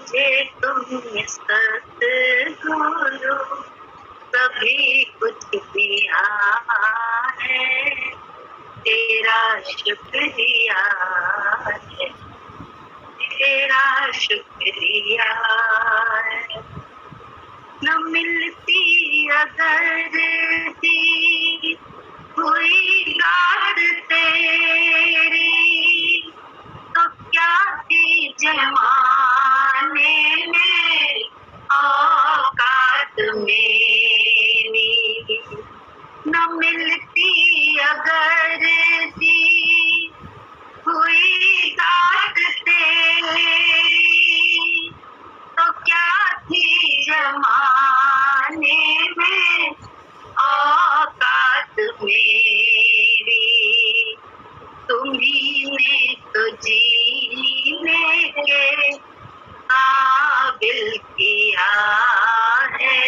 मुझे तुमने सतगुरु सभी कुछ दिया है, तेरा शुक्रिया है, तेरा शुक्रिया है। न मिलती अगर दी कोई रात तेरी, तो क्या थी जमाने में औकात मेरी। न मिलती अगर दी कोई रात तेरी, तो क्या थी जमाने में औकात मेरी। तुम्ही ने तो जीने के काबिल किया है,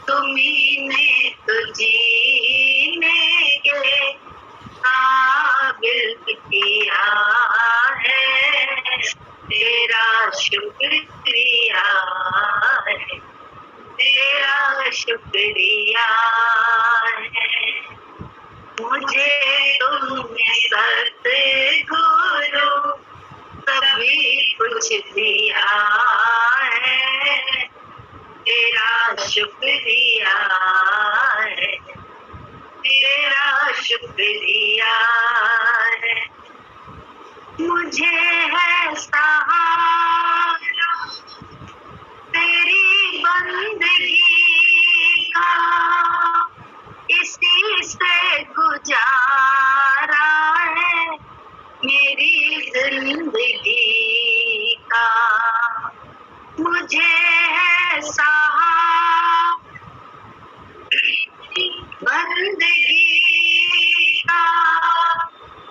तुम्ही ने तो जीने के काबिल किया है, तेरा शुक्रिया है, तेरा शुक्रिया है। मुझे तुमने सतगुरु सभी कुछ दिया है, तेरा शुक्रिया है, तेरा शुक्रिया है। मुझे है सहारा तेरी बंदगी का, इसी से गुजारा है मेरी जिंदगी का। मुझे है सहारा बंदगी का,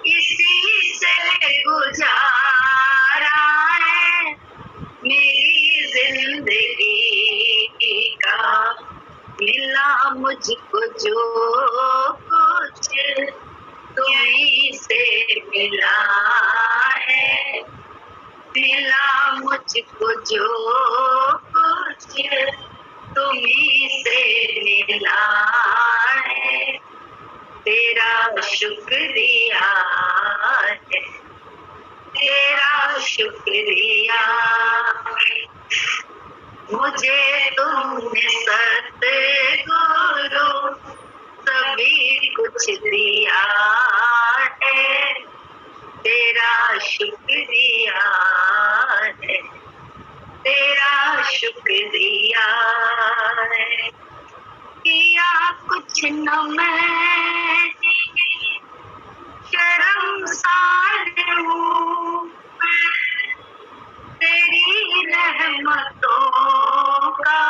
इसी से गुजारा है मेरी जिंदगी का। मिला मुझको जो कुछ तुम्हीं से मिला है, मिला मुझको जो कुछ तुम्हीं से मिला है, तेरा शुक्रिया है, तेरा शुक्रिया। मुझे तुमने सतगुरु सभी कुछ दिया है, तेरा शुक्रिया है, तेरा शुक्रिया है। किया कुछ न मैंने, शर्मसार हूँ तेरी रहमतों का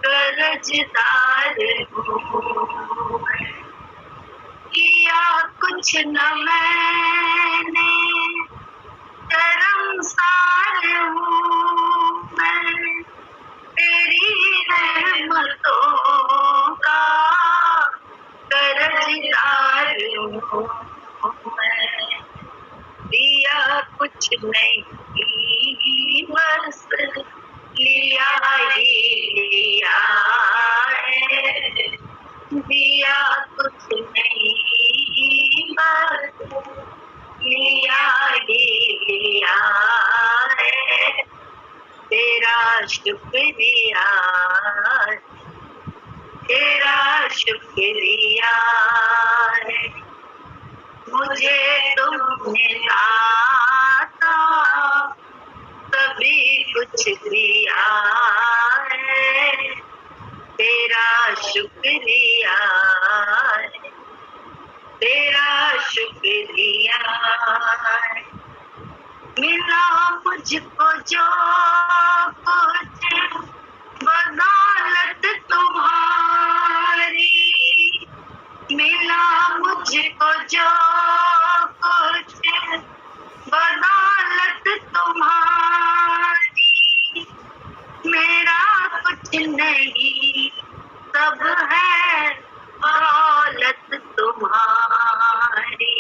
कर्जदार हूँ। किया कुछ न मैंने, शर्मसार हूँ मैं तेरी रहमतों का कर्जदार हूँ मैं। दिया कुछ नहीं बस लिया ही लिया है, दिया कुछ नहीं बस लिया ही लिया है, तेरा शुक्रिया, तेरा शुक्रिया है। मुझे तुमने दाता सभी कुछ दिया है, तेरा शुक्रिया है, तेरा शुक्रिया है। मिला मुझको जो कुछ बदौलत तुम्हारी, मिला मुझको जो कुछ बदौलत तुम्हारी, मेरा कुछ नहीं सब है दौलत तुम्हारी,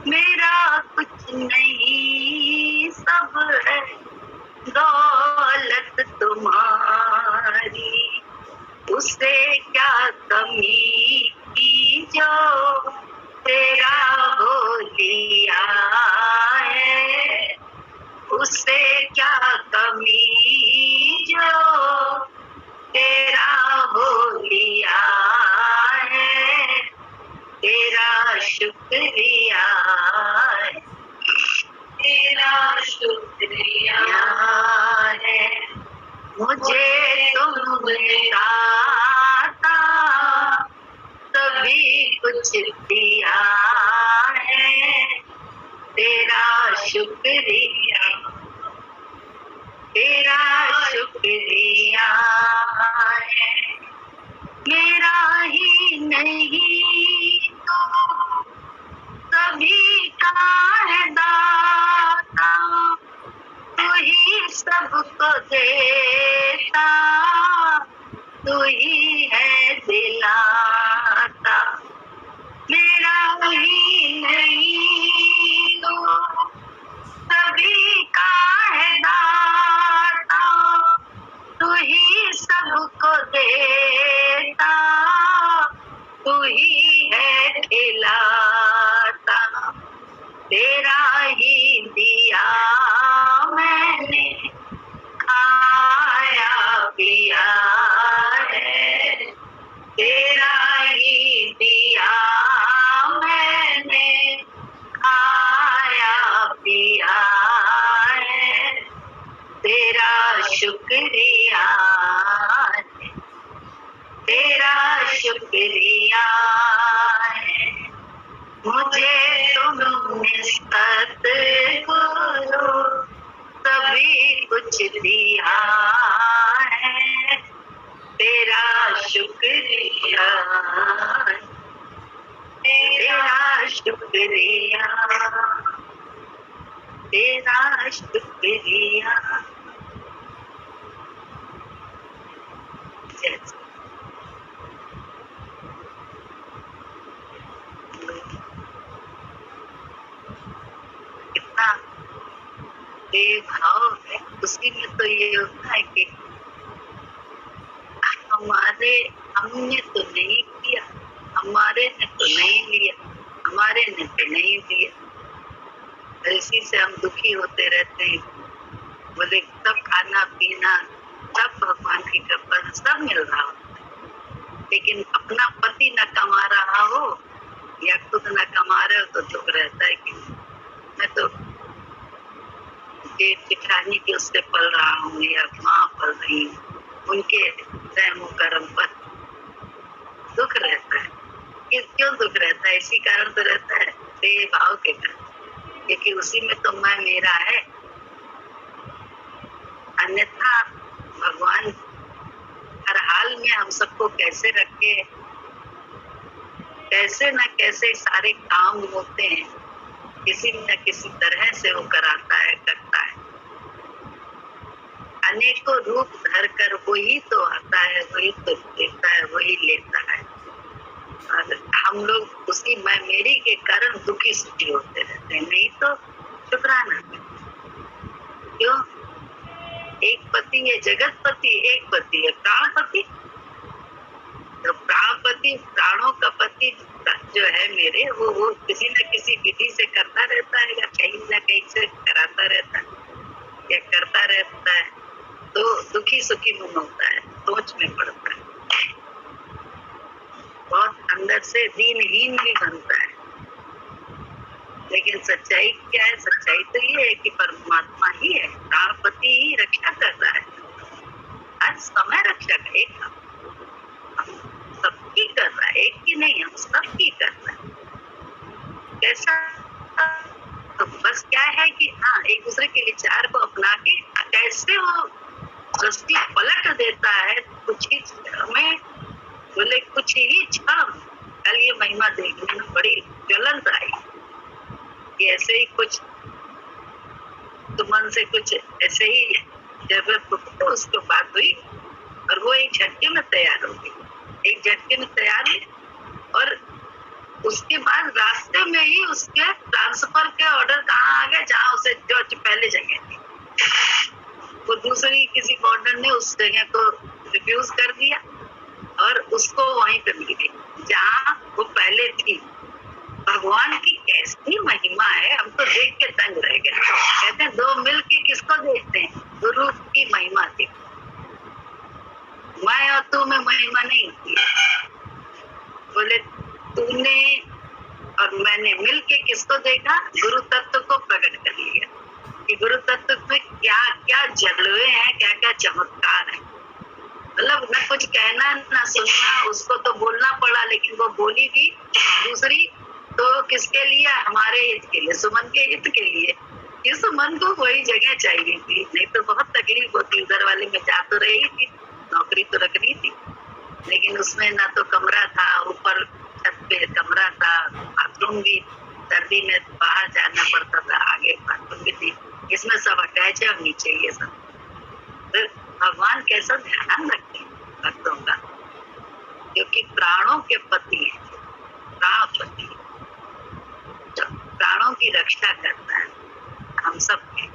मेरा कुछ नहीं सब शुक्रिया है, मुझे तुम दाता सभी कुछ दिया है, तेरा शुक्रिया, तेरा शुक्रिया है। मेरा ही नहीं तो सभी का है दाता, तू ही सबको देता, तू ही है दिलाता। मेरा ही नहीं तो सभी का है दाता, तू ही सबको देता, तू ही है खिलाता। तेरा ही दिया मैंने खाया पिया है, तेरा ही दिया मैंने खाया पिया है, तेरा शुक्रिया है, तेरा शुक्रिया है। मुझे तुमने सतगुरु सभी कुछ दिया है, तेरा शुक्रिया, तेरा शुक्रिया, तेरा शुक्रिया। कितना बेभाव है, उसी में तो ये होता है कि हमने तो नहीं किया, हमारे ने तो नहीं लिया, हमारे ने तो नहीं दिया। इसी से हम दुखी होते रहते हैं। बोले सब खाना पीना सब भगवान की कृपा से सब मिल रहा हो, लेकिन अपना पति न कमा रहा हो या खुद न कमा रहे हो तो दुख रहता है कि मैं तो जेठानी के उससे पल रहा हूँ या माँ पल रही हूँ, उनके रहमो करम पर दुख रहता है। क्यों दुख रहता है? इसी कारण तो रहता है, बेभाव के कारण, क्योंकि उसी में तो मैं मेरा है। अन्यथा भगवान हर हाल में हम सबको कैसे रखे, कैसे न कैसे सारे काम होते हैं, किसी न किसी तरह से वो कराता है, करता है। अनेकों रूप धर कर वही तो आता है, वही तो देता है, वही लेता है। और हम लोग उसकी मैं मेरी के कारण दुखी सुखी होते रहते हैं, नहीं तो शुक्राना। क्यों? एक पति है जगतपति, एक पति है प्राणपति। तो प्राणपति, प्राणों का पति जो है मेरे, वो किसी न किसी विधि से करता रहता है, या कहीं न कहीं से कराता रहता है या करता रहता है, तो दुखी सुखी मन होता है, सोच में पड़ता है, बहुत अंदर से दीनहीन भी बनता है। लेकिन सच्चाई क्या है? सच्चाई तो ये है कि परमात्मा ही है, प्राणपति ही रक्षा कर रहा है, हर समय रक्षा कर, एक सबकी कर रहा है, एक की नहीं, हम सबकी कर रहा है। कैसा? तो बस क्या है कि हाँ, एक दूसरे के विचार को अपना के कैसे वो दृष्टि पलट देता है। कुछ ही में बोले कुछ ही क्षण, कल ये महिमा देखने में बड़ी ज्वलंत आई कि ऐसे ही कुछ तुमन से कुछ ऐसे ही जब उसको बात हुई और वो एक झटके में तैयार हो गई, एक झटके में तैयार हुई। और उसके बाद रास्ते में ही उसके ट्रांसफर के ऑर्डर कहाँ आ गए, जहाँ उसे जो पहले जगह थी, वो दूसरी किसी ऑर्डर ने उस जगह को रिफ्यूज कर दिया और उसको वहीं पे मिल गई जहाँ वो पहले थी। भगवान की कैसी महिमा है, हम तो देख के तंग रह गए। कहते हैं दो मिल के किसको देखते हैं? गुरु की महिमा थी। मैं और तू में महिमा नहीं थी। बोले तूने और मैंने मिल के किसको देखा? गुरु तत्व को प्रकट कर लिया कि गुरु तत्व के लिए। इस मन को वही जगह चाहिए थी, नहीं तो बहुत तकलीफ होती। उधर वाले में जा तो रही थी, नौकरी तो रखनी थी, लेकिन उसमें ना तो कमरा था, ऊपर छत पे कमरा था, बाथरूम भी सर्दी में बाहर जाना पड़ता था, आगे बाथरूम भी थी, इसमें सब अटैच है और नीचे ये सब। तो भगवान कैसा ध्यान रखते हैं भक्तों का, क्योंकि प्राणों के पति है, प्राणपति, प्राणों की रक्षा करता है हम सब के,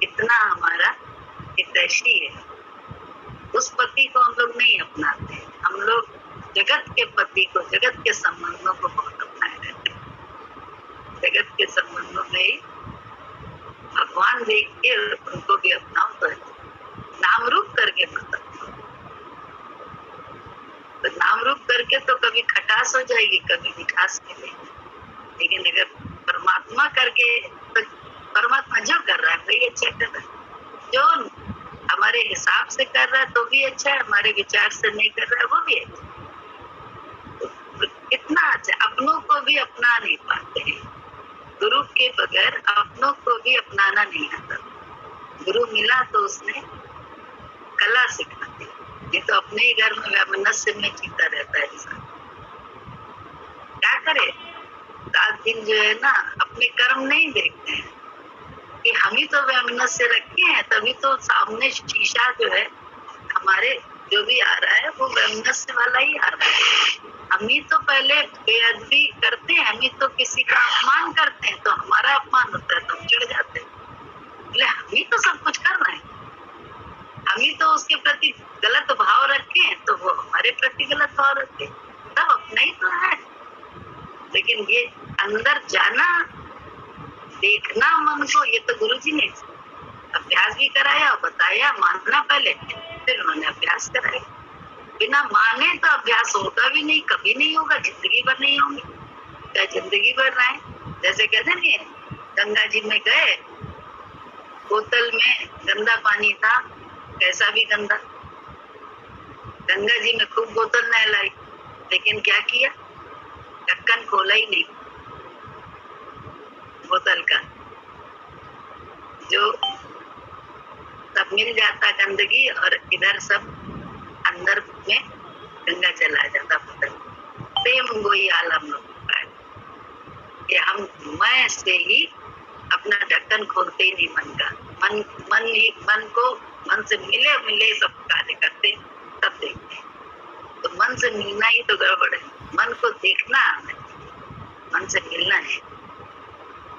इतना हमारा हितैषी है। उस पति को हम लोग नहीं अपनाते, हम लोग जगत के पति को, जगत के संबंधों को बहुत अपनाए रहते हैं। जगत के संबंधों में भगवान देख के उनको भी अपनाओ, तो नाम रूप करके मत अपनाओ। तो नाम रूप करके तो कभी खटास हो जाएगी, कभी मिठास मिलेगी, लेकिन अगर परमात्मा करके, तो परमात्मा जो कर रहा है वही अच्छा कर रहा है। जो हमारे हिसाब से कर रहा है तो भी अच्छा है, हमारे विचार से नहीं कर रहा है वो भी अच्छा। तो कितना अच्छा, अपनों को भी अपना नहीं पाते हैं। गुरु के बगैर अपनों को भी अपनाना नहीं आता। गुरु मिला तो उसने कला सिखा दी, नहीं तो अपने ही घर में वैमनस्य में जीता रहता है इंसान। क्या करे, 7 दिन जो है ना अपने कर्म नहीं देखते हैं कि हम ही तो वैमनस्य रखे हैं, तभी तो सामने शीशा जो है हमारे जो भी आ रहा है वो वैमनस्य वाला ही आ रहा है। हम ही तो पहले बेअदबी करते हैं, हम ही तो किसी का अपमान करते हैं, तो हमारा अपमान होता है तो हम चिढ़ जाते हैं। बोले हम ही तो सब कुछ कर रहे हैं, हम ही तो उसके प्रति गलत भाव रखे हैं, तो वो हमारे प्रति गलत भाव रखे, सब अपना ही तो है। लेकिन ये अंदर जाना, देखना मन को, ये तो गुरुजी ने अभ्यास भी कराया और बताया। मानना पहले, फिर उन्होंने अभ्यास कराया। बिना माने तो अभ्यास होगा भी नहीं, कभी नहीं होगा, जिंदगी भर नहीं होंगे, चाहे जिंदगी भर रहे। जैसे कहते नहीं, गंगा जी में गए, बोतल में गंदा पानी था, कैसा भी गंदा, गंगा जी में खूब बोतल नहलाई, लेकिन क्या किया, ढक्कन खोला ही नहीं बोतल का, जो सब मिल जाता गंदगी और इधर सब अंदर में गंगा चला जाता बोतल। सेम वही हाल हम लोग का है कि हम मैं से ही अपना ढक्कन खोलते ही नहीं, मन का, मन से मिले सब कार्य करते, तब देखते। तो मन से मिलना ही तो गड़बड़ है, मन को देखना आना है, मन से मिलना है।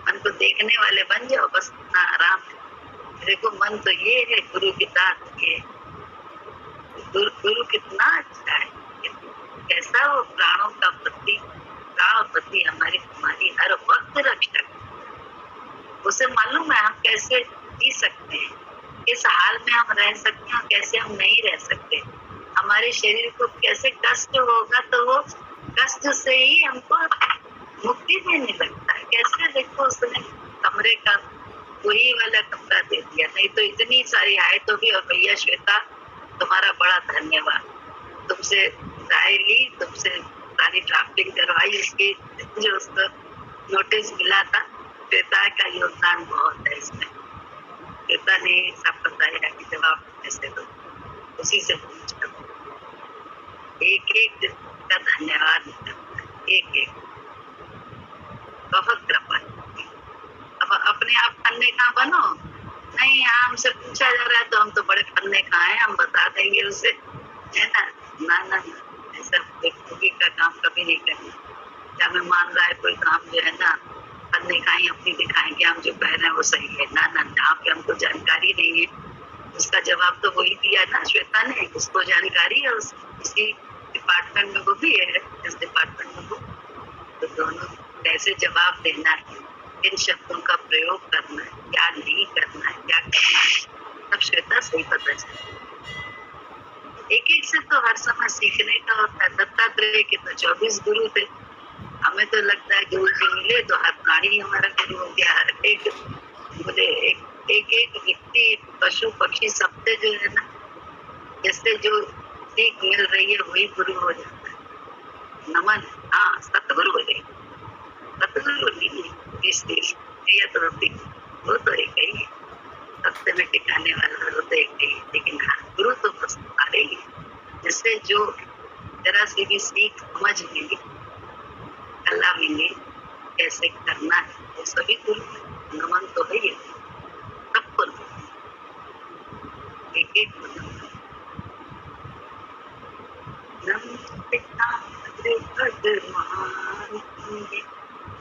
मन को देखने वाले बन जाओ, बस इतना आराम है। देखो मन तो ये है, गुरु की दात ये, गुरु कितना अच्छा है, कैसा वो प्राणों का पति, प्राणपति हमारी तुम्हारी हर वक्त रक्षा, उसे मालूम है हम कैसे जी सकते हैं, किस हाल में हम रह सकते हैं, कैसे हम नहीं रह सकते। हमारे शरीर को कैसे कष्ट होगा तो वो कष्ट से ही हमको मुक्ति देने लगता है। कैसे देखो उसने कमरे का वही वाला कमरा दे दिया, नहीं तो इतनी सारी आए तो भी। और भैया श्वेता तुम्हारा बड़ा धन्यवाद, तुमसे राय ली, तुमसे सारी ड्राफ्टिंग करवाई, इसकी जो उसको नोटिस मिला था, श्वेता का योगदान बहुत है इसमें। श्वेता ने सब बताया कि जवाब कैसे दो, उसी से पूछ कर एक एक का धन्यवाद, एक एक बहुत कृपा। अब अपने आप फन्ने कहाँ बनो, नहीं यहाँ हमसे पूछा जा रहा है तो हम तो बड़े फन्ने कहाँ हैं, हम बता देंगे उसे, है ना। ना ना ना, ऐसा बेवकूफी का काम कभी नहीं करना। क्या हमें मान रहा है कोई काम जो है ना, फन्ने कहाँ ही अपनी दिखाएं कि हम जो कह रहे हैं वो सही है। ना ना, जहाँ पे हमको जानकारी नहीं है उसका जवाब तो वही दिया ना श्वेता ने, उसको जानकारी है, उसी डिपार्टमेंट में वो भी है, इस डिपार्टमेंट में वो, तो दोनों कैसे जवाब देना है, इन शब्दों का प्रयोग करना है, क्या नहीं करना है, क्या करना है, सब श्वेता से ही पता चला। एक एक से तो हर समय सीखने का होता है। दत्तात्रेय के तो 24 गुरु थे, हमें तो लगता है गुरु जी मिले तो हर प्राणी हमारा गुरु हो गया। हर एक मुझे एक व्यक्ति, पशु पक्षी, सबसे जो है ना, जैसे जो सीख मिल रही है वही गुरु हो जाता है। नमन, हाँ सतगुरु बोले, सतगुरु नहीं, दिया तो रोटी, वो तो एक ही है, सबसे में टिकाने वाला वो तो एक ही है। लेकिन हाँ, गुरु तो बस सारे ही, जिससे जो जरा सी भी सीख समझ मिली, कला मिली, कैसे करना है, वो सभी गुरु नमन तो है ही, सबको एक एक भगवान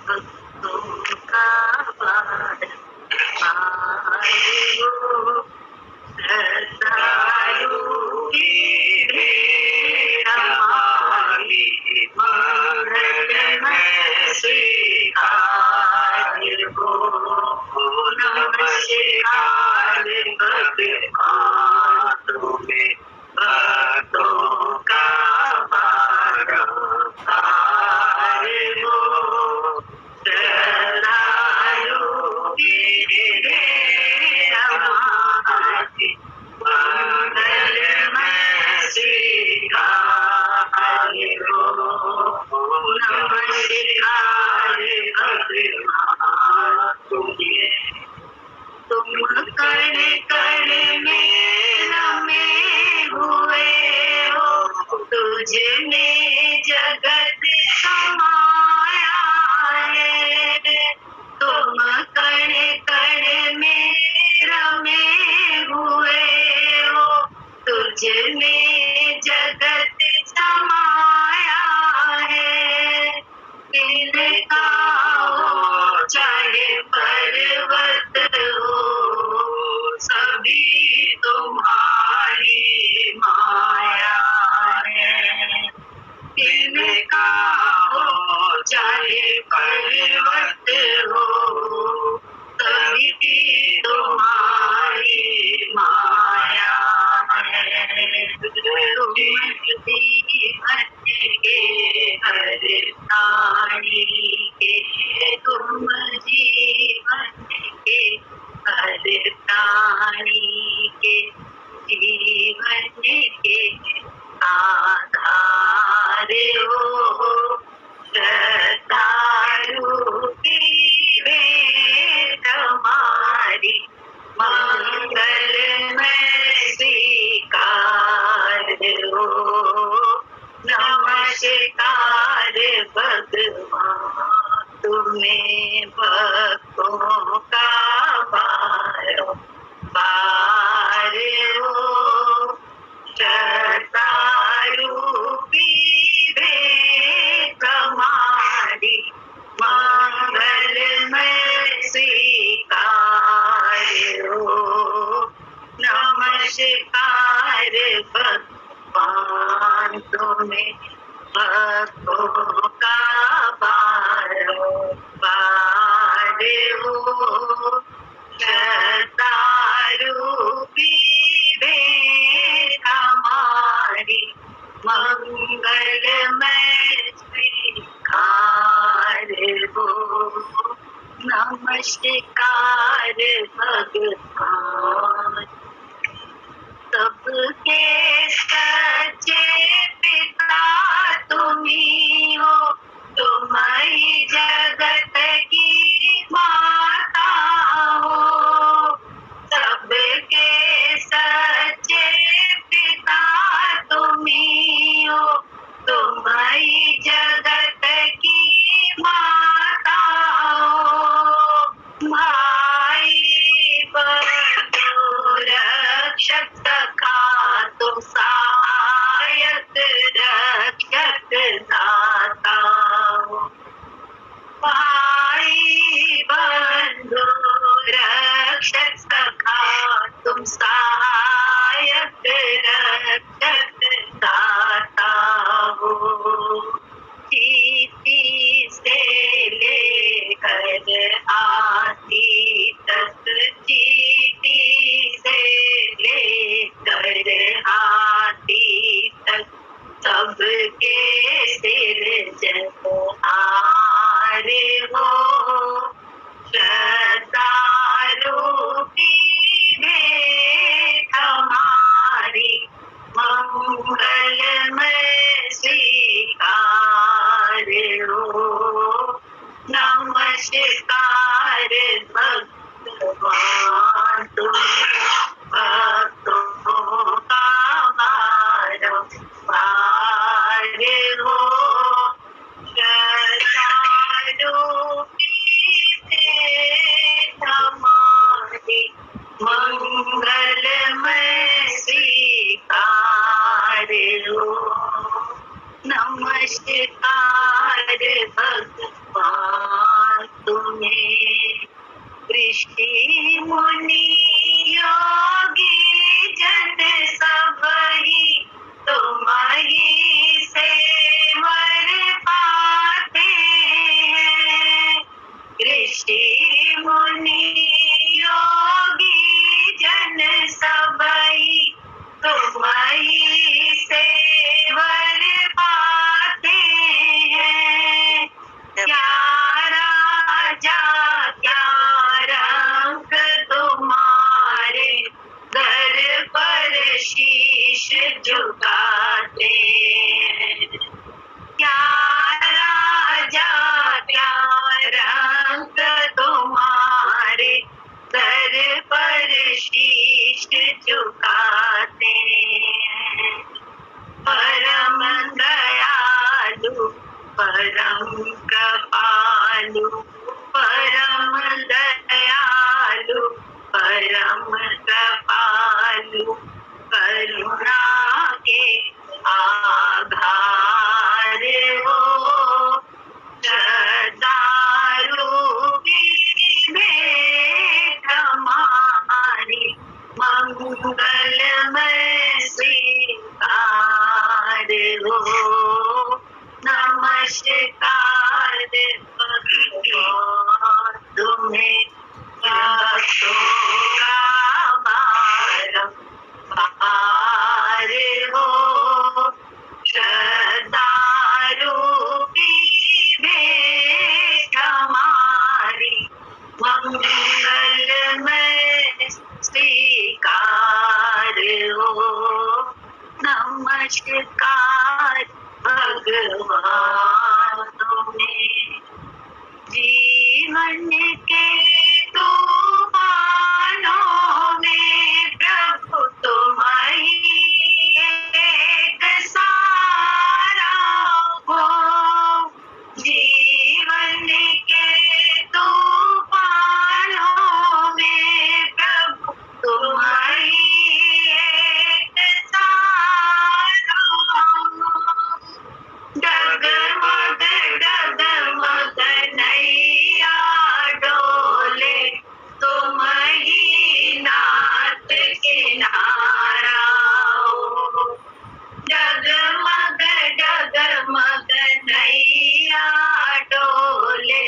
भक्तों का बार आयो श्रद्धालु की भेंट हमारी मंगल में स्वीकार हो। नमस्कार भगवान तुम्हें भक्तों का बार आयो श्रद्धालु की भेंट हमारी मंगल में स्वीकार हो। नमस्कार भगवान तुम्हें, तुम कण कण में रमे हुए हो, तुझ में जगत समाया है। तुम कण कण में रमे हुए हो, तुझ में जगत समाया है। तिनका हो चाहे पर्वत हो, सभी तुम्हारी माया है। तिनका हो चाहे पर्वत हो, सभी तुम्हारी माया है। तुम जीवन के हर प्राणी के, तुम जीवन के हर प्राणी के जीवन के आधार हो। श्रद्धालु की भेंट हमारी मंगल में स्वीकार हो। नमस्कार भगवान तुम्हें भक्तों का बार हो। श्रद्धालु की भेंट हमारी मंगल में स्वीकार हो। नमस्कार भगवान तुम्हें भक्तों का बार हो। श्रद्धालु की भेंट हमारी मंगल में स्वीकार हो। नमस्कार भगवान सबके सच्चे पिता तुम्ही हो, तुम ही जगत की माता हो। सबके सच्चे पिता तुम्ही हो, तुम ही जगत की माता हो। भाई बंधु रक्षक सखा तुम सहायक रक्षक दाता हो। भगवान तुम्हें भक्तों का बारंबार हो हमारे मंगलमय स्वीकार हो। नमस्कार भगवान तुम्हें ऋषि मुनि योगी जन सबही तुम्हारी सेवर पाते हैं। ऋषि मुनि योगी जन सबही तुम्हारी सेवर पाते हैं। क्या राजा क्या रंग तुम्हारे दर पर शीश झुकाते हैं। क्या राजा क्या रंग तुम्हारे दर पर शीश झुकाते हैं। परम दयालु परम कृपालु परम दयालु परम कृपालु करुणा के आधार हो। श्रद्धारूपी भेंट हमारी मंगलमय स्वीकार हो। नमस्कार भगवान तुम्हें भक्तों का बारंबार हो। श्रद्धारूपी भेंट हमारी मंगलमय स्वीकार हो। नमस्कार भगवान तुम्हें जीवन के तूफानों में प्रभु तुम्हारी एक सहारा हो। जीवन के तूफानों में प्रभु तुम्हारी एक सहारा हो। डगमग डगमग नैया डोले तुम ही नाथ किनारा हो। डगमग डगमग नैया डोले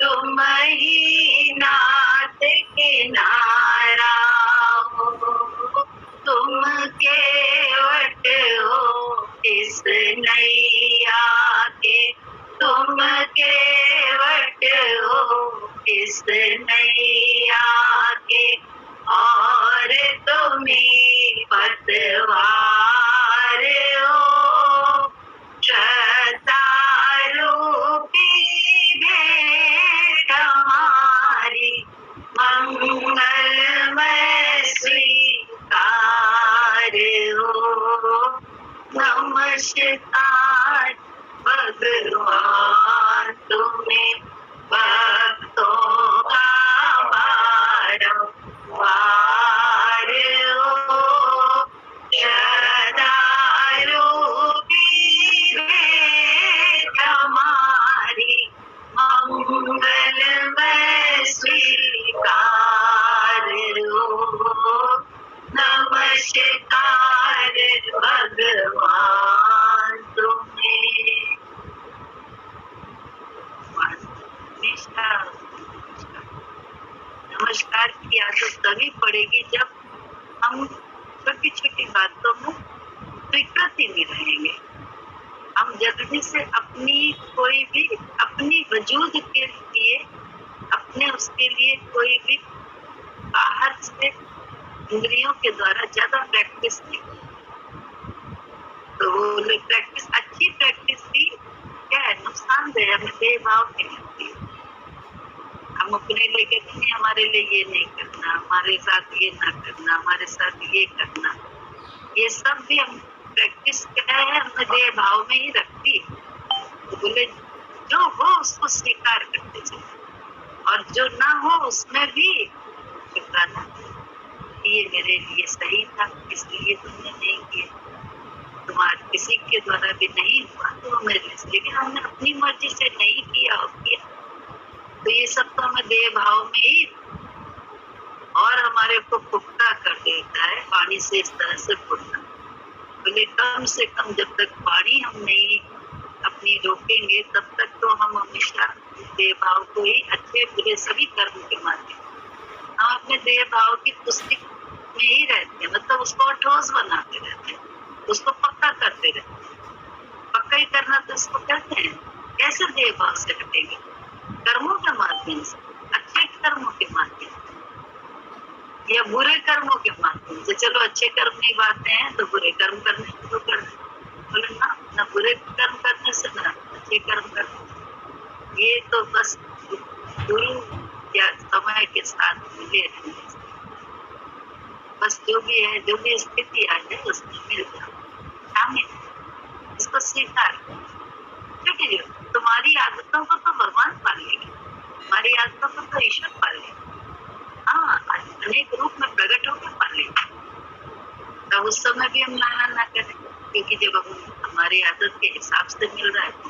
तुम ही नाथ किनारा हो। तुम केवट हो इस नैया के तुम केवट हो इस नैया के और तुम्हें पतवार हो। श्रद्धारूपी भेंट हमारी मंगलमय स्वीकार हो। नमस्कार भगवान तुम्हें भक्तों का बारंबार हो। श्रद्धारूपी भेंट हमारी मंगलमय स्वीकार हो। नमस्कार भगवान तुम्हें। नमस्कार की आदत तभी पड़ेगी जब हम छोटी छोटी बातों में स्वीकृति में रहेंगे। हम जल्दी से अपनी कोई भी अपनी वजूद के लिए अपने उसके लिए कोई भी बाहर से इंद्रियों के द्वारा ज्यादा प्रैक्टिस नहीं। तो वो प्रैक्टिस अच्छी प्रैक्टिस भी क्या है नुकसानदेह हमें बेभाव नहीं लगती। हम अपने लिए कहते हैं हमारे लिए ये नहीं करना, हमारे साथ ये ना करना, हमारे साथ ये करना, ये सब भी हम प्रैक्टिस क्या है हमने देह भाव में ही रखती। तो बोले जो हो उसको स्वीकार करते चले, और जो ना हो उसमें भी शुक्राना, ये मेरे लिए सही था, इसलिए तुमने नहीं किया, तुम्हारे किसी के द्वारा भी नहीं हुआ तो मेरे लिए, लेकिन हमने अपनी मर्जी से नहीं किया और किया। तो ये सब तो हमें देह भाव में ही और हमारे को पुख्ता कर देता है पानी से, इस तरह से पुख्ता। बोले कम से कम जब तक पानी हम नहीं अपनी रोकेंगे तब तक तो हम हमेशा देह भाव को ही अच्छे बुरे सभी कर्म के माध्यम हम अपने देह भाव की पुष्टि में ही रहते हैं, मतलब उसको ठोस बनाते रहते हैं, उसको पक्का करते रहते हैं। पक्का ही करना तो इसको कहते हैं। कैसे देह भाव से हटेंगे? कर्मों के माध्यम से, अच्छे कर्मों के माध्यम से या बुरे कर्मों के माध्यम से। चलो अच्छे कर्म नहीं बातें हैं तो बुरे कर्म करने शुरू कर दें। बोले ना बुरे कर्म करने से ना अच्छे कर्म करने से। ये तो बस गुरु या समय के साथ मिले रहने से, बस जो भी है, जो भी स्थिति आ जाए उसमें मिल जाओ, शामिल, इसको स्वीकार। क्योंकि तुम्हारी आदतों को तो भगवान पाल लेगा, हमारी आदतों को तो ईश्वर पाल लेगा। हाँ, अनेक रूप में प्रकट होकर पाल लेगा। तब उस समय भी हम लाना ना करें, क्योंकि जब हम हमारी आदत के हिसाब से मिल रहा है तो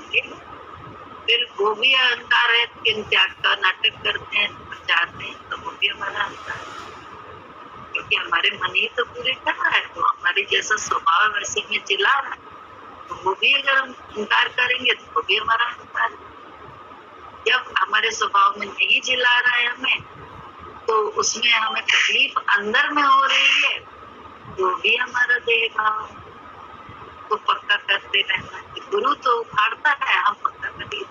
फिर वो भी अहंकार है कि त्याग का नाटक करते हैं, चाहते हैं, तो वो भी हमारा अहंकार है, क्योंकि हमारे मन ही तो पूरे कर रहा है। तो हमारे जैसा स्वभाव वैसे में चिल्ला रहा है, तो वो भी अगर हम इनकार करेंगे तो वो भी हमारा अहंकार है। जब हमारे स्वभाव में नहीं चिल्ला रहा है हमें, तो उसमें हमें तकलीफ अंदर में हो रही है, तो भी हमारा देह भाव को पक्का करते रहना। गुरु तो उखाड़ता है, हम पक्का करते हैं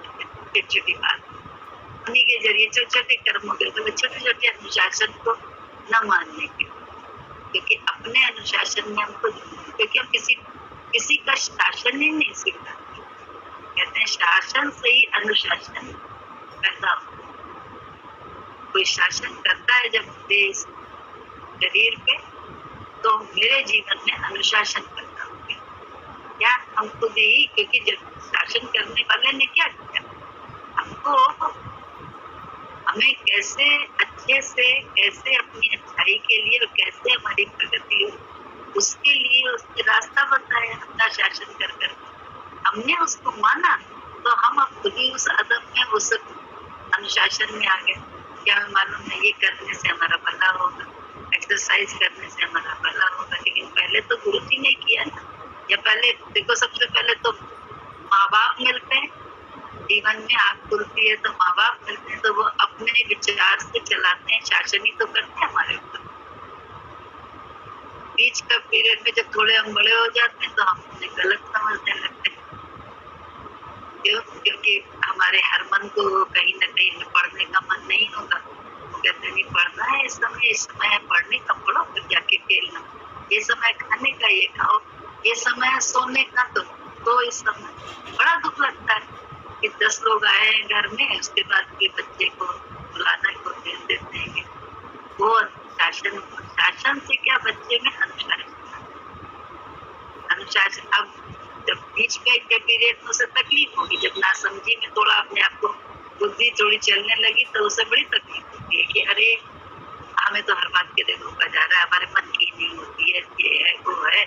छोटी छोटी बात उन्हीं के जरिए, छोटे छोटे कर्मों के, छोटे छोटे अनुशासन को न मानने के, क्योंकि अपने अनुशासन में हमको, क्योंकि हम किसी का शासन ही नहीं सीखता। कहते हैं शासन से ही अनुशासन पैदा होता है। कोई शासन करता है जब देश शरीर पे, तो मेरे जीवन में अनुशासन करता होगा क्या? हम खुद ही, क्योंकि जब शासन करने वाले ने क्या किया, हमको हमें कैसे अच्छे से, कैसे अपनी अच्छाई के लिए और कैसे हमारी प्रगति हो, उसके लिए उसके रास्ता बताया अपना शासन कर कर। हमने उसको माना तो हम अब खुद ही उस अदब में, उस अनुशासन में आ गए। क्या हमें मालूम है ये करने से हमारा भला होगा, एक्सरसाइज करने से हमारा भला होगा, लेकिन पहले तो गुरु जी ने किया ना। या पहले देखो, सबसे पहले तो माँ बाप मिलते हैं जीवन में, आँख खुलती है तो माँ बाप मिलते हैं, तो वो अपने विचार से चलाते हैं, शासन ही तो करते हैं हमारे ऊपर। बीच का पीरियड में जब थोड़े हम बड़े हो जाते हैं तो हम उन्हें गलत समझने लगते हैं। क्यों? क्योंकि हमारे हर मन को कहीं न कहीं पढ़ने का मन नहीं होगा। वो कहते नहीं पढ़ना है, इस समय है पढ़ने का, पढ़ो, फिर जाके खेलना। ये समय खाने का, ये खाओ। ये समय है सोने का, तो इस समय बड़ा दुख लगता है कि 10 लोग आए हैं घर में, उसके बाद के बच्चे को बुलाना को दे देते हैं। वो शासन से क्या, बच्चे में अनुशासन। अब जब बीच में के पीरियड में उसे तकलीफ होगी, जब नासमझी में थोड़ा अपने आप को बुद्धि थोड़ी चलने लगी, तो उसे बड़ी तकलीफ होती है कि अरे हमें तो हर बात के लिए रोका जा रहा है, हमारे मन की नहीं होती है, ये है वो है।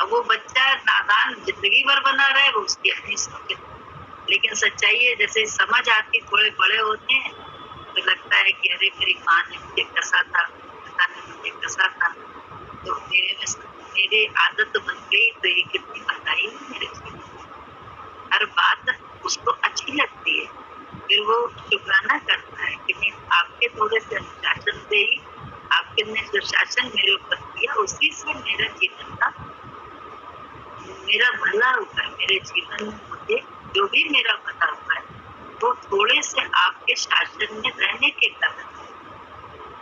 अब वो बच्चा नादान जिंदगी भर बना रहे, वो उसकी अपनी सोच। लेकिन सच्चाई है, जैसे समझ आती, थोड़े बड़े होते हैं तो लगता है कि अरे मेरी माँ ने मुझे कसा था, पिता ने मुझे कसा था, तो मेरी आदत बन गई, तो ये कितनी बताई मेरे जीवन में। हर बात उसको अच्छी लगती है, फिर वो शुक्राना करता है कि मैं आपके थोड़े से अनुशासन से ही, आपके ने जो शासन मेरे ऊपर किया उसी से मेरा जीवन का, मेरा भला हुआ है। मेरे जीवन में मुझे जो भी मेरा भला हुआ है वो थोड़े से आपके शासन में रहने के कारण,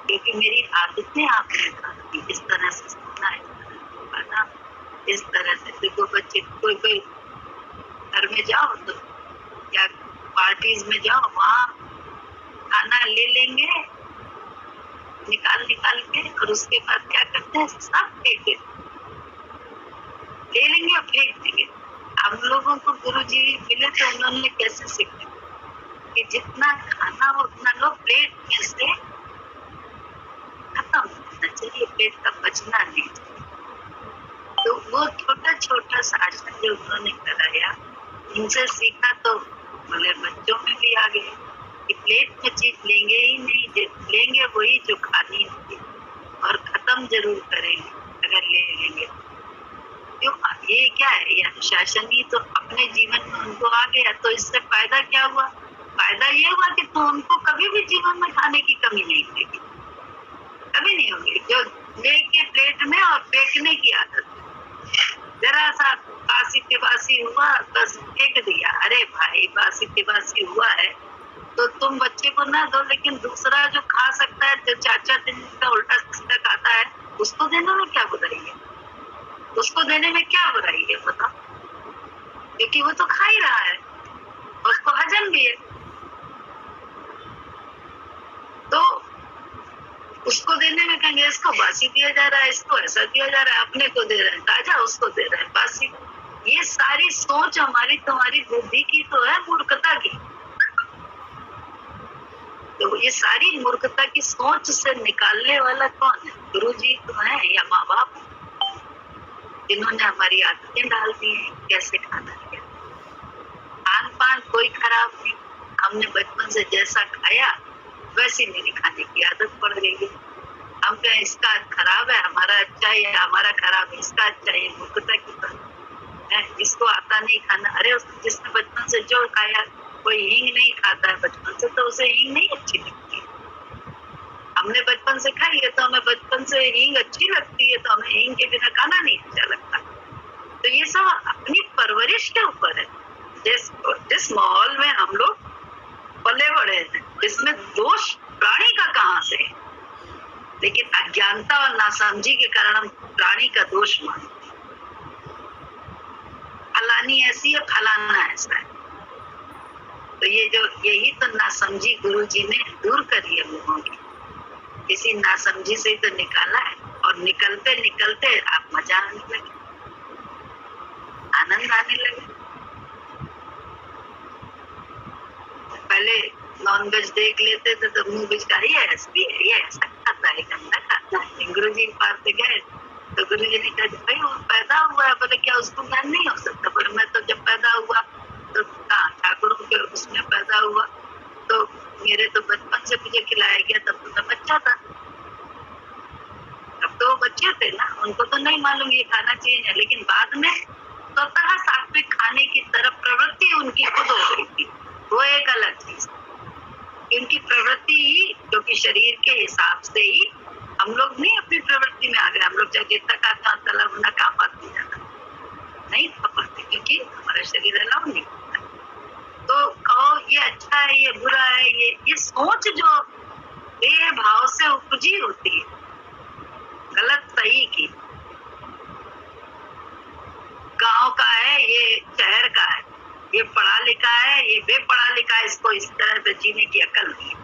क्योंकि मेरी आदतें आपने कहा इस तरह से सोना है, इस तरह से। देखो बच्चे, कोई घर में जाओ तो या पार्टीज में जाओ, वहाँ खाना ले लेंगे निकाल निकाल के, और उसके बाद क्या करते हैं, सब फेंक देते, ले लेंगे और फेंक देंगे। हम लोगों को गुरुजी मिले तो उन्होंने कैसे सीखा कि जितना खाना हो उतना लो, प्लेट में से खत्म होना चाहिए, पेट का बचना नहीं चाहिए। तो वो छोटा छोटा शासन जो उन्होंने कराया, उनसे सीखा तो बोले बच्चों में भी आ गए कि प्लेट में चीज लेंगे ही नहीं, लेंगे वही जो खानी होगी और खत्म जरूर करेंगे अगर ले लेंगे। क्यों? ये क्या है, ये अनुशासन ही तो अपने जीवन में उनको आ गया। तो इससे फायदा क्या हुआ? फायदा ये हुआ कि तो उनको कभी भी जीवन में खाने की कमी नहीं होगी, कभी नहीं होगी। जो लेके प्लेट में और फेंकने की आदत, जरा सा बासी तिबासी हुआ बस फेंक दिया। अरे भाई बासी तिबासी हुआ है तो तुम बच्चे को ना दो, लेकिन दूसरा जो खा सकता है, जो 4-4 दिन का उल्टा सीधा खाता है, उसको देने में क्या बुराई है? उसको देने में क्या बुराई है बताओ? क्योंकि वो तो खा ही रहा है, उसको हजम भी है। तो उसको देने में कहेंगे इसको बासी दिया जा रहा है, इसको ऐसा दिया जा रहा है, अपने को दे रहे हैं ताजा, उसको दे रहे हैं बासी। ये सारी सोच हमारी तुम्हारी बुद्धि की तो है, मूर्खता की। तो ये सारी मूर्खता की सोच से निकालने वाला कौन है? गुरुजी तो है या माँ बाप, जिन्होंने हमारी आदतें डाल दी है कैसे खाना है। खान पान कोई खराब नहीं, हमने बचपन से जैसा खाया वैसी मेरी खाने की आदत पड़ गई है। हम कहें इसका खराब है, हमारा अच्छा है, या हमारा खराब है इसका अच्छा है, मूर्खता की बात है। इसको आता नहीं खाना, अरे जिसने बचपन से जो खाया, कोई हींग नहीं खाता है बचपन से तो उसे हींग नहीं अच्छी लगती है। हमने बचपन से खाई है तो हमें बचपन से हींग अच्छी लगती है, तो हमें हींग के बिना खाना नहीं अच्छा लगता। तो ये सब अपनी परवरिश के ऊपर है। जिस माहौल में हम लोग पले बड़े हैं, इसमें दोष प्राणी का कहाँ से है? लेकिन अज्ञानता और नासमझी के कारण हम प्राणी का दोष मानते हैं। फलानी ऐसी है, फलाना ऐसा है। तो ये जो यही तो नासमझी गुरुजी ने दूर करी है लोगों की। किसी नासमझी से तो निकाला है, और निकलते निकलते आप मजा आने लगे, आनंद आने लगे। पहले नॉनवेज देख लेते थे तो मुंह बिचका, ये ऐसा खाता है, गंदा खाता है। गुरुजी के पास से गए तो गुरुजी ने कहा भाई वो पैदा हुआ है। बोले क्या उसको ज्ञान नहीं हो सकता? बोले मैं तो जब पैदा हुआ तो ठाकुरों के उसमें पैदा हुआ, तो मेरे तो बचपन से मुझे खिलाया गया, तब तो मैं बच्चा था। तब तो वो बच्चे थे ना, उनको तो नहीं मालूम ये खाना चाहिए, लेकिन बाद में स्वतः सात्विक खाने की तरफ प्रवृत्ति उनकी खुद हो गई थी। वो एक अलग चीज, उनकी प्रवृत्ति ही, क्योंकि शरीर के हिसाब से ही हम लोग नहीं अपनी प्रवृत्ति में आ गए। हम लोग चाहे जितना खाता तला भुना खा पाते नहीं खा पाते, क्योंकि हमारा शरीर अलाउ नहीं करता। तो कहो ये अच्छा है, ये बुरा है, ये सोच जो देह भाव से उपजी होती है, गलत सही की, गांव का है ये शहर का है, ये पढ़ा लिखा है ये बेपढ़ा लिखा है, इसको इस तरह से जीने की अकल नहीं है।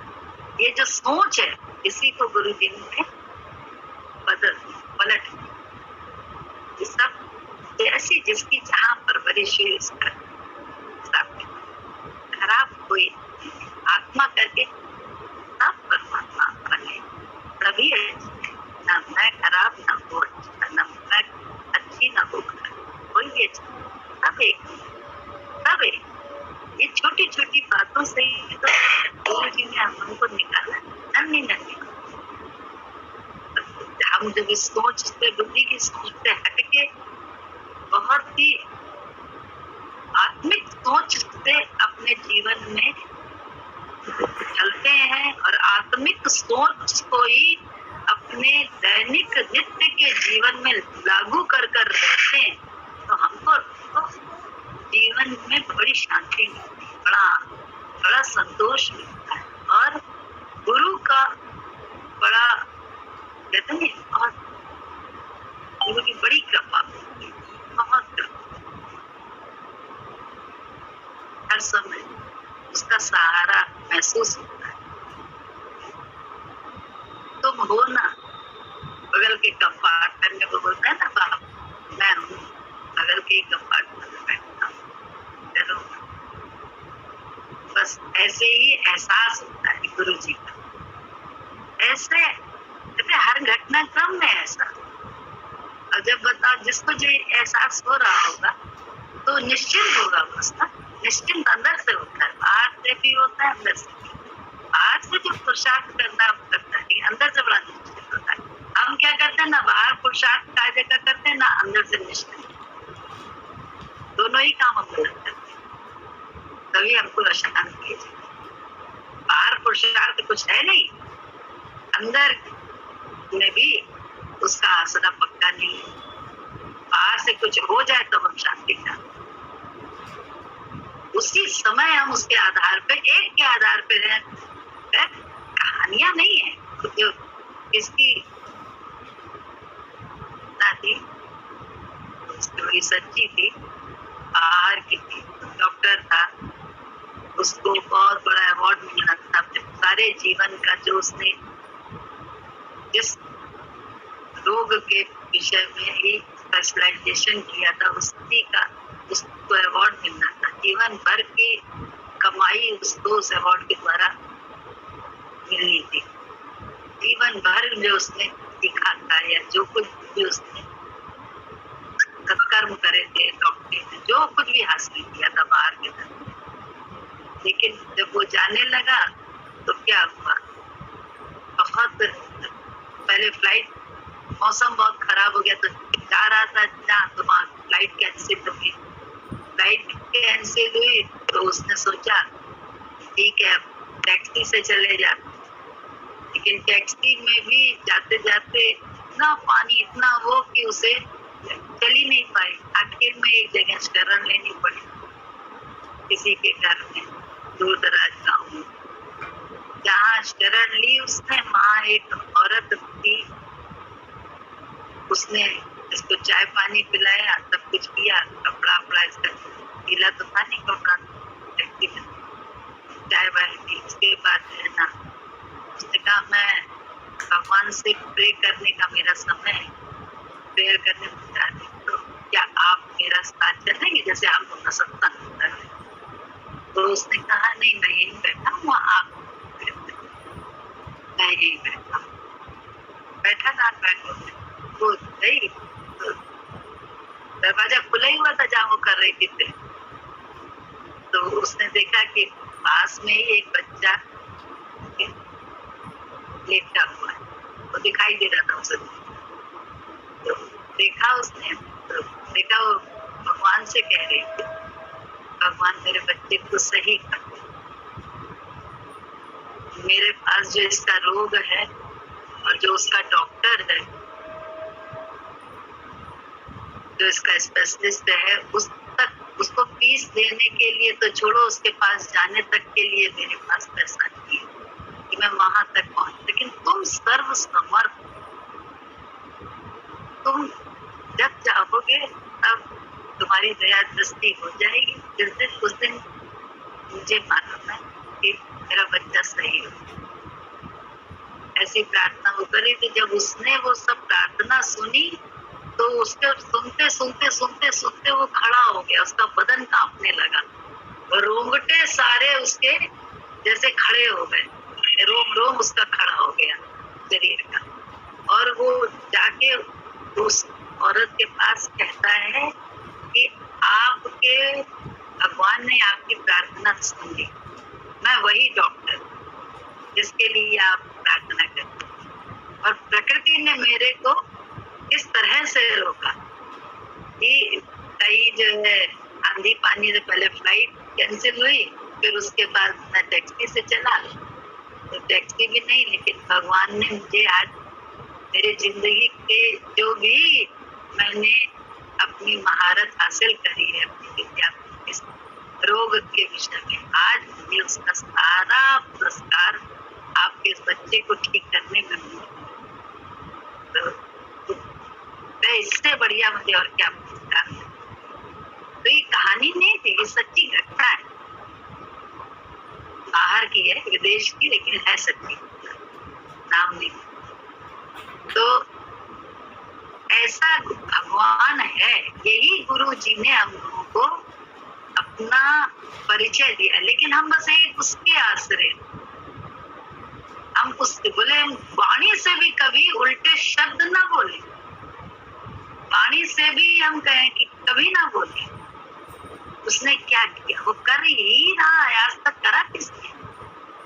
ये जो सोच है इसी को गुरुजी ने पलट दी। सब जैसी जिसकी जहाँ परवरिश हुई उसका खराब कोई आत्मा करके सब परमात्मा बने, तभी ना मैं खराब ना वो अच्छा, ना मैं अच्छी ना वो खराब, कोई भी अच्छा, सब एक। ये छोटी छोटी बातों से ही तो गुरुजी ने हमको निकाला, नन्ही नन्ही। हम जब इस सोच से, बुद्धि की सोच से हटके बहुत ही आत्मिक सोच से अपने जीवन में चलते हैं और आत्मिक सोच को ही अपने दैनिक नित्य के जीवन में लागू कर रहते हैं, तो हमको जीवन में बड़ी शांति मिलती है, बड़ा संतोष मिलता है, और गुरु का बड़ा कहते हैं, और गुरु की बड़ी कृपा मिलती है, बहुत कृपा। हर समय उसका सहारा महसूस होता है। तुम हो ना, बगल के कंपार्टमेंट में वो बोलता है ना बाप, मैं हूँ बगल के कंपार्टमेंट में बैठता हूँ, चलो। बस ऐसे ही एहसास होता है गुरु जी का। ऐसे हर घटनाक्रम में ऐसा। और जब बताओ जिसको जो एहसास हो रहा होगा तो निश्चिंत होगा, उसका निश्चिंत अंदर से होता है, बाहर से भी होता है, अंदर से भी। बाहर से जो पुरुषार्थ करना करता है, अंदर से बड़ा निश्चिंत होता है। हम क्या करते हैं ना, बाहर पुरुषार्थ कायदे का करते हैं ना, अंदर से निश्चिंत। दोनों ही काम हम गलत करते हैं, तभी हमको अशांति है। बाहर पुरुषार्थ कुछ है नहीं, अंदर में भी उसका आसरा पक्का नहीं है। बाहर से कुछ हो जाए तो हम शांति का, उसी समय हम उसके आधार पे, एक के आधार पे रहे। कहानियां नहीं है जो इसकी थी, स्टोरी सच्ची थी, बाहर की थी। डॉक्टर था, उसको बहुत बड़ा अवार्ड मिला था अपने सारे जीवन का, जो उसने जिस रोग के विषय में ही स्पेशलाइजेशन किया था, उसी का उसको अवार्ड मिलना था। जीवन भर की कमाई उसको उस अवार्ड के द्वारा मिलनी थी। जीवन भर में उसने सीखा था, या जो कुछ भी उसने सत्कर्म करे थे, डॉक्टर जो कुछ भी हासिल किया था बाहर के तरफ। लेकिन जब वो जाने लगा तो क्या हुआ, बहुत पहले फ्लाइट, मौसम बहुत खराब हो गया तो जा रहा था जहाँ, तो वहाँ फ्लाइट कैंसिल हुई। फ्लाइट कैंसिल हुई तो उसने सोचा ठीक है अब टैक्सी से चले जाते, लेकिन टैक्सी में भी जाते जाते इतना पानी, इतना वो कि उसे चल ही नहीं पाई। आखिर में एक जगह शरण लेनी पड़ी, किसी के घर में, दूर दराज गाँव में। जहाँ शरण ली उसने, वहाँ एक औरत थी, उसने इसको चाय पानी पिलाया, सब कुछ किया, कपड़ा वपड़ा इसका गीला तो था नहीं कपड़ा, चाय वाय पी। उसके बाद है ना, उसने कहा मैं भगवान से प्रे करने का मेरा समय है, प्रेयर करने को जा रही, तो क्या आप मेरा साथ चलेंगे, जैसे हम लोग का सत्संग होता है। तो उसने कहा नहीं, मैं यहीं बैठा हूँ, आप मैं यहीं बैठा हूँ। बैठा था, वो गई तो दरवाजा खुला ही हुआ था जहाँ वो कर रही थी। तो उसने देखा कि पास में ही एक बच्चा लेटा हुआ है, वो दिखाई दे रहा था उसे। तो देखा उसने, तो देखा वो भगवान से कह रही थी, भगवान मेरे बच्चे को सही कर, मेरे पास जो इसका रोग है और जो उसका डॉक्टर है, जो इसका स्पेशलिस्ट है, उस तक उसको फीस देने के लिए तो छोड़ो, उसके पास जाने तक के लिए मेरे पास पैसा नहीं है कि मैं वहां तक पहुंच। लेकिन तुम सर्व समर्थ, तुम जब चाहोगे तब तुम्हारी दया दृष्टि हो जाएगी। जिस दिन उस दिन मुझे मालूम है कि मेरा बच्चा सही हो। ऐसी प्रार्थना वो करी थी। जब उसने वो सब प्रार्थना सुनी तो उसके सुनते सुनते सुनते सुनते वो खड़ा हो गया, उसका बदन कांपने लगा, रोंगटे सारे उसके जैसे खड़े हो गए, रोम रोम उसका खड़ा हो गया शरीर का। और वो जाके उस औरत के पास कहता है कि आपके भगवान ने आपकी प्रार्थना सुन ली, मैं वही डॉक्टर जिसके लिए आप प्रार्थना करते। और प्रकृति ने मेरे को इस तरह से रोका कि कई जो है आंधी पानी से पहले फ्लाइट कैंसिल हुई, फिर उसके बाद मैं टैक्सी से चला, तो टैक्सी भी नहीं, लेकिन भगवान ने मुझे आज मेरे जिंदगी के जो भी मैंने अपनी महारत हासिल करी है अपनी विद्या इस रोग के विषय में, आज मुझे उसका सारा पुरस्कार आपके इस बच्चे को ठीक करने में मिला। तो इससे बढ़िया मुझे और क्या पुरस्कार है। तो ये कहानी नहीं थी, ये सच्ची घटना है, बाहर की है, विदेश की, लेकिन है सच्ची, नाम नहीं। तो ऐसा भगवान है, यही गुरु जी ने हम लोगों को अपना परिचय दिया, लेकिन हम बस एक उसके आश्रय, हम उसके बोले, हम वाणी से भी कभी उल्टे शब्द ना बोले, वाणी से भी हम कहें कि कभी ना बोले। उसने क्या किया, वो कर ही रहा है, आज तक करा किसने?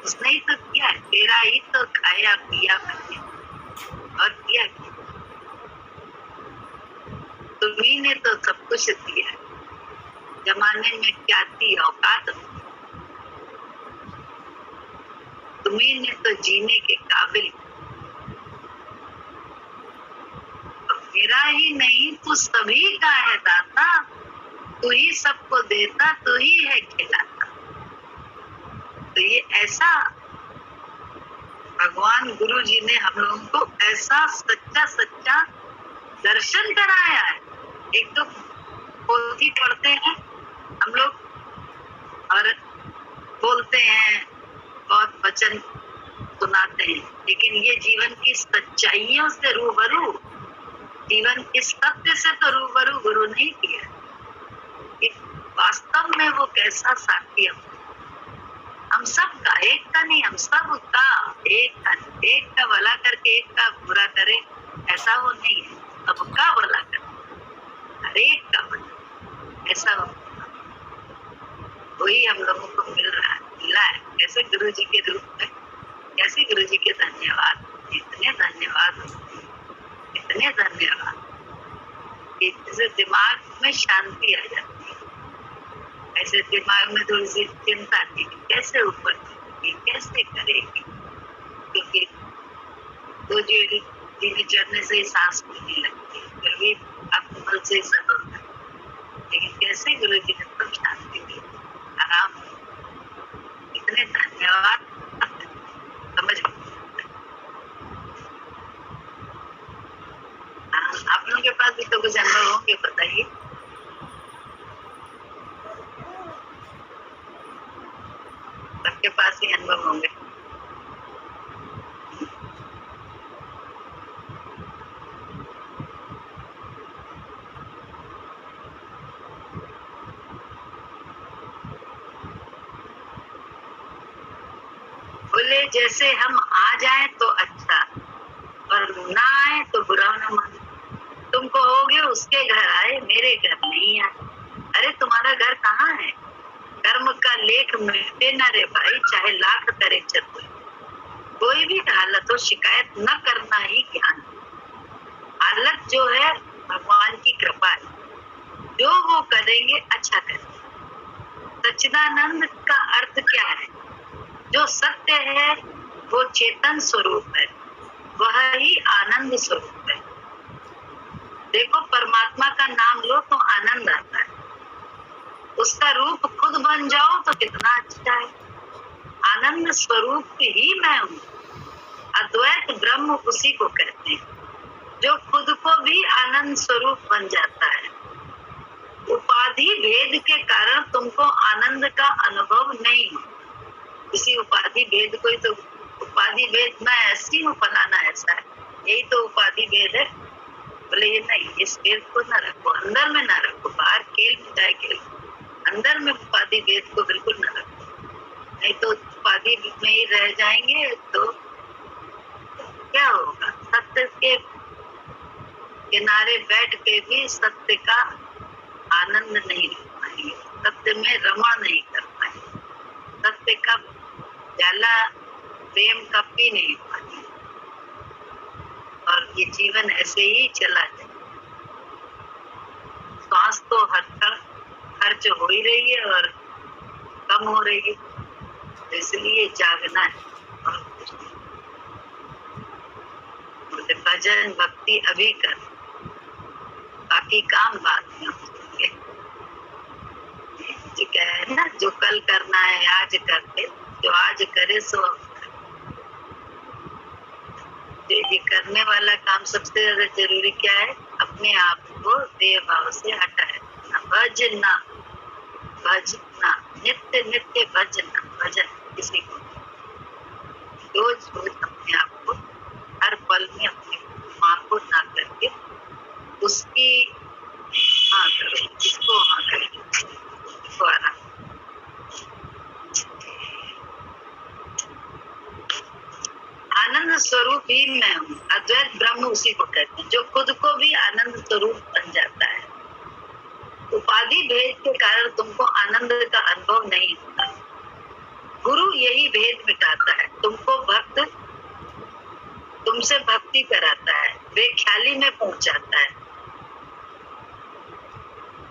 उसने ही तो किया, तेरा ही तो खाया पिया मैंने, और किया तुम्ही ने तो सब कुछ दिया, जमाने में क्या थी औकात, तुम्ही ने तो जीने के काबिल, मेरा ही नहीं तू सभी का है दाता, तू ही सबको देता, तू ही है खिलाता। तो ये ऐसा भगवान गुरु जी ने हम लोगों को ऐसा सच्चा सच्चा दर्शन कराया है। एक तो पोथी पढ़ते हैं हम लोग और बोलते हैं, बहुत वचन सुनाते हैं, लेकिन ये जीवन की सच्चाइयों से रूबरू, जीवन के सत्य से तो रूबरू गुरु नहीं किया। वास्तव में वो कैसा साथी हम सब का, एक का नहीं, हम सब का, एक का भला करके एक का बुरा करे, ऐसा वो नहीं है, सबका भला करे, हर एक का भला, ऐसा वही हम लोगों को मिला है। कैसे गुरु जी के रूप में, कैसे गुरु जी के धन्यवाद, इतने धन्यवाद, इतने धन्यवाद, इससे दिमाग में शांति आ जाती है। ऐसे दिमाग में थोड़ी सी चिंता थी, कैसे ऊपर कैसे करेगी, क्योंकि दो जीने चढ़ने से ही सांस नहीं लगती, फिर भी आपको बल से सब होता है, लेकिन कैसे गुरु जी ने सब शांति दी, आराम, इतने धन्यवाद, समझ आप लोगों के पास भी तो कुछ अनुभव होंगे, बताइए। सबके पास ही अनुभव होंगे। बोले जैसे हम आ जाए तो अच्छा, और ना आए तो बुरा ना माने। तुम कहोगे उसके घर आए, मेरे घर नहीं आए। अरे तुम्हारा घर कहाँ है? कर्म का लेख मिटे न रे भाई, चाहे लाख करे चतुर। कोई भी हालत हो शिकायत न करना ही ज्ञान। हालत जो है भगवान की कृपा है, जो वो करेंगे अच्छा करेंगे। सच्चिदानंद का अर्थ क्या है? जो सत्य है वो चेतन स्वरूप है, वह ही आनंद स्वरूप है। देखो परमात्मा का नाम लो तो आनंद आता है, उसका रूप खुद बन जाओ तो कितना अच्छा है। आनंद स्वरूप ही मैं हूँ। अद्वैत ब्रह्म उसी को कहते हैं जो खुद को भी आनंद स्वरूप बन जाता है। उपाधि भेद के कारण तुमको आनंद का अनुभव नहीं हो। इसी उपाधि भेद को ही तो, उपाधि भेद मैं ऐसी हूँ फलाना ऐसा है, यही तो उपाधि भेद है। बोले ये नहीं, इस भेद को ना रखो, अंदर में ना रखो, बाहर खेल मिटाए खेल, अंदर में उपाधि भेद को बिल्कुल ना रखो, नहीं तो उपाधि में ही रह जाएंगे तो क्या होगा। सत्य के किनारे बैठ के भी सत्य का आनंद नहीं ले पाएंगे, सत्य में रमण नहीं कर पाएंगे, सत्य का प्याला प्रेम का पी नहीं पाएंगे, और ये जीवन ऐसे ही चला जाए। श्वास तो हर खर्च हो ही रही है और कम हो रही है, इसलिए जागना है। और भजन भक्ति अभी कर, बाकी काम बाद में होंगे। क्या है ना, जो कल करना है आज करते, जो आज करे सो अब करे। ये करने वाला काम सबसे ज्यादा जरूरी क्या है? अपने आप को देह भाव से हटाए, भजना भजना, नित्य नित्य भजना, भजन किसी को रोज रोज अपने आप को हर पल में अपने उसी को कहते हैं जो खुद को भी आनंद स्वरूप बन जाता है। उपाधि भेद के कारण तुमको आनंद का अनुभव नहीं होता। गुरु यही भेद मिटाता है, तुमसे भक्ति कराता है, वे ख्याली में पहुंचाता है।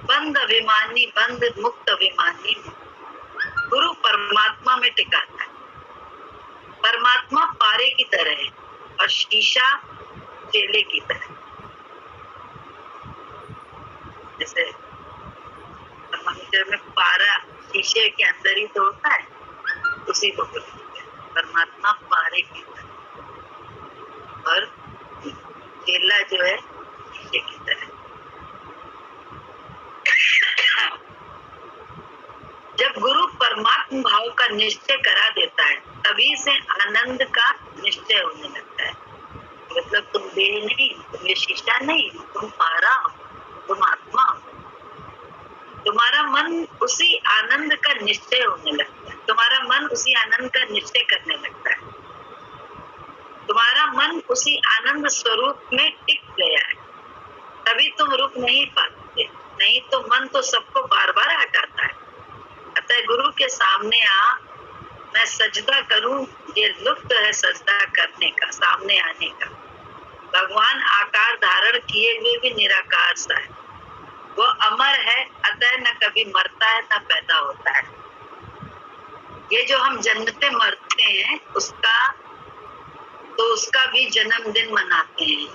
बंद अभिमानी बंद मुक्त अभिमानी गुरु परमात्मा में टिकाता है। परमात्मा पारे की तरह है और शीशा चेले की तरह। जैसे मंदिर में पारा शीशे के अंदर ही तो होता है, उसी को परमात्मा पारे की तरह और चेला जो है शीशे की तरह। जब गुरु परमात्मा भाव का निश्चय करा देता है तभी से आनंद का निश्चय होने लगता है। मतलब तुम देह नहीं, तुम ये शीशा नहीं, तुम पारा हो, तुम आत्मा हो। तुम्हारा मन उसी आनंद का निश्चय होने लगता है, तुम्हारा मन उसी आनंद का निश्चय करने लगता है। तुम्हारा मन उसी आनंद स्वरूप में टिक गया है, तभी तुम रुक नहीं पाते। नहीं तो मन तो सबको बार बार हटाता है। अतः गुरु के सामने आ, मैं सजदा करूं, ये लुत्फ है सजदा करने का, सामने आने का। भगवान आकार धारण किए हुए भी निराकार सा है, वो अमर है, अतः न कभी मरता है न पैदा होता है। ये जो हम जन्मते मरते हैं उसका भी जन्मदिन मनाते हैं।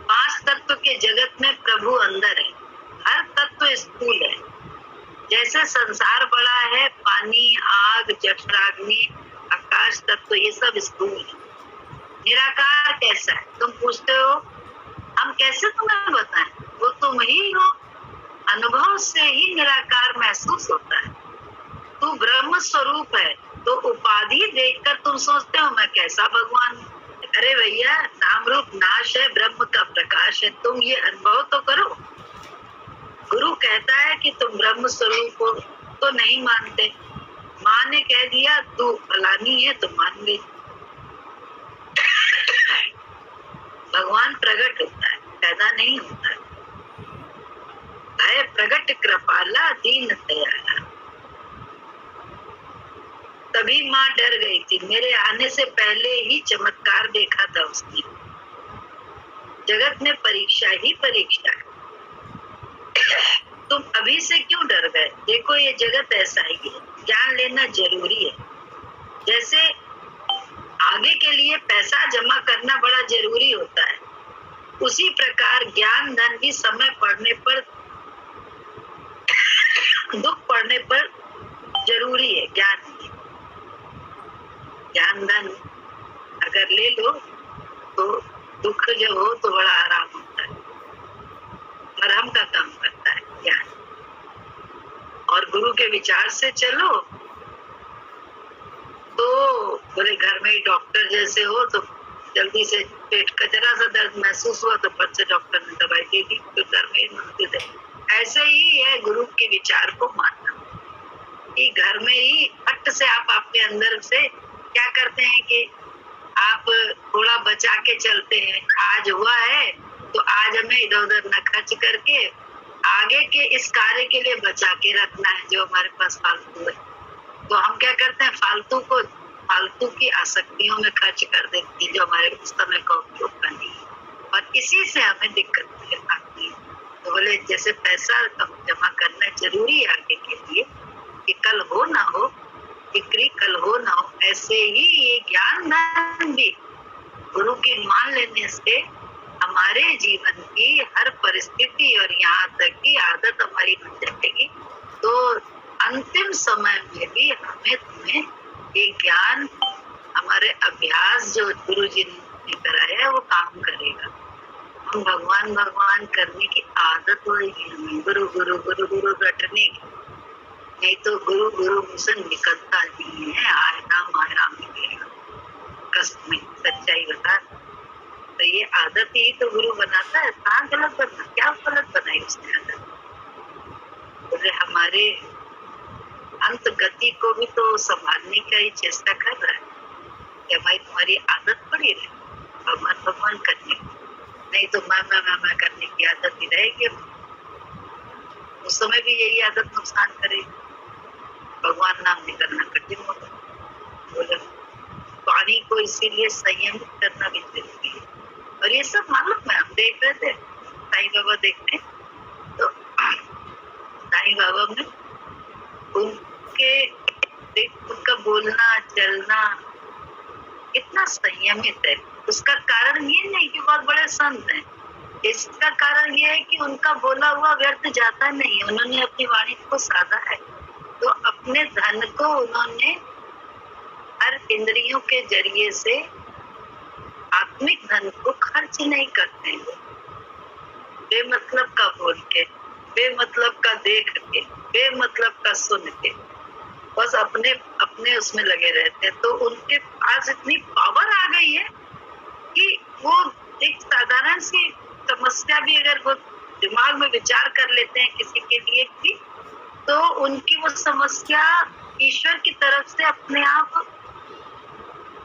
5 तत्व के जगत में प्रभु अंदर है, हर तत्व स्थूल है। जैसे संसार बड़ा है, पानी, आग, जठराग्नि, आकाश तत्व ये सब स्थूल है। निराकार कैसा है? तुम पूछते हो हम कैसे तुम्हें बताएं? वो तुम ही हो, अनुभव से ही निराकार महसूस होता है। तू ब्रह्म स्वरूप है, तो उपाधि देखकर तुम सोचते हो मैं कैसा भगवान। अरे भैया, नाम रूप नाश है, ब्रह्म का प्रकाश है, तुम ये अनुभव तो करो। गुरु कहता है कि तुम ब्रह्म स्वरूप हो, तो नहीं मानते। माँ ने कह दिया तू फलानी है तो मान गई। भगवान प्रकट होता है, पैदा नहीं होता है। प्रकट कृपाला दीन दयाला। तभी माँ डर गई थी, मेरे आने से पहले ही चमत्कार देखा था उसने। जगत में परीक्षा ही परीक्षा है। तुम अभी से क्यों डर गए? देखो ये जगत ऐसा ही है, ज्ञान लेना जरूरी है। जैसे आगे के लिए पैसा जमा करना बड़ा जरूरी होता है, उसी प्रकार ज्ञान धन भी समय पड़ने पर, दुख पड़ने पर जरूरी है। ज्ञान धन अगर ले लो तो दुख जब हो तो बड़ा आराम होता है, मरहम का काम करता है ज्ञान। और गुरु के विचार से चलो तो बोले घर में ही डॉक्टर जैसे हो, तो जल्दी से पेट का जरा सा दर्द महसूस हुआ तो फट से डॉक्टर ने दवाई दे दी, तो घर में ही मानते थे। ऐसे ही है गुरु के विचार को मानना कि घर में ही फट से आप अपने अंदर से क्या करते हैं कि आप थोड़ा बचा के चलते हैं। आज हुआ है तो आज हमें इधर उधर न खर्च करके आगे के इस कार्य के लिए बचा के रखना है जो हमारे पास फालतू है। तो हम क्या करते हैं, फालतू की आसक्तियों में खर्च कर देती है जो हमारे उस समय का उपयोग करनी है, और इसी से हमें दिक्कत आती है। तो बोले जैसे पैसा जमा करना जरूरी है आगे के लिए कि कल हो ना हो, बिक्री कल हो ना हो, ऐसे ही ये ज्ञान धन भी गुरु की मान लेने से हमारे जीवन की हर परिस्थिति और यहाँ तक की आदत हमारी बन जाएगी। तो अंतिम समय में भी हमें तुम्हें ये ज्ञान, हमारे अभ्यास जो गुरु जी ने कराया वो काम करेगा। हम भगवान भगवान करने की आदत होगी हमें, गुरु गुरु गुरु गुरु रटने की। नहीं तो गुरु गुरु मिशन निकलता नहीं है, आया माया मिलेगा कष्ट में। सच्चाई बता, तो ये आदत ही तो गुरु बनाता है। कहाँ गलत बना, क्या गलत बनाई उसने आदत? बोले हमारे अंत गति को भी तो संभालने का ही चेष्टा कर रहा है कि हमारी तुम्हारी आदत पड़ी रहे, भगवान भगवान करने नहीं तो मैं करने की आदत ही रहेगी। उस समय भी यही आदत नुकसान करेगी। भगवान नाम निकलना कठिन होगा। बोले वाणी को इसीलिए संयमित करना भी जरूरी है। और ये सब मालूम है, हम देख रहे थे साईं बाबा देखते तो साईं बाबा में उनका बोलना चलना इतना संयमित है। उसका कारण ये नहीं कि बहुत बड़े संत हैं, इसका कारण ये है कि उनका बोला हुआ व्यर्थ जाता नहीं। उन्होंने अपनी वाणी को साधा है, तो अपने धन को उन्होंने हर इंद्रियों के जरिए से आत्मिक धन को खर्च नहीं करते हैं। बेमतलब का बोल के, बेमतलब का देख के, बेमतलब का सुन के बस अपने अपने उसमें लगे रहते हैं। तो उनके पास इतनी पावर आ गई है कि वो एक साधारण सी समस्या भी अगर वो दिमाग में विचार कर लेते हैं किसी के लिए भी, तो उनकी वो समस्या ईश्वर की तरफ से अपने आप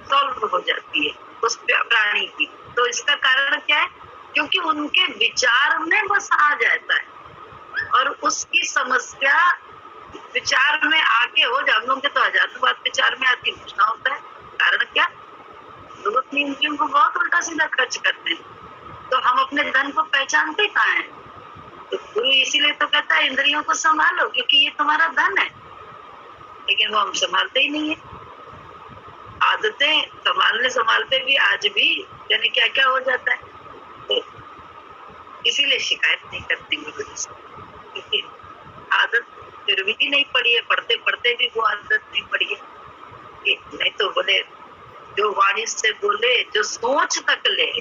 सॉल्व हो जाती है उस प्राणी की। तो इसका कारण क्या है? क्योंकि उनके विचार में बस आ जाता है और उसकी समस्या विचार में आके हो जाए। हम लोग के तो हजारों बात विचार में आती पूछना होता है, कारण क्या? लोग अपनी इंद्रियों को बहुत उल्टा सीधा खर्च करते हैं। तो हम अपने धन को पहचानते कहाँ हैं? तो गुरु इसीलिए तो कहता है इंद्रियों को संभालो, क्योंकि ये तुम्हारा धन है। लेकिन वो हम संभालते ही नहीं है। आदतें संभालते भी आज भी यानी क्या क्या हो जाता है। तो इसीलिए शिकायत नहीं करते गुरु से, क्योंकि आदत फिर भी नहीं पड़ी है। पढ़ते पढ़ते भी वो आदत नहीं पड़ी है। नहीं तो बोले जो वाणी से बोले, जो सोच तक ले।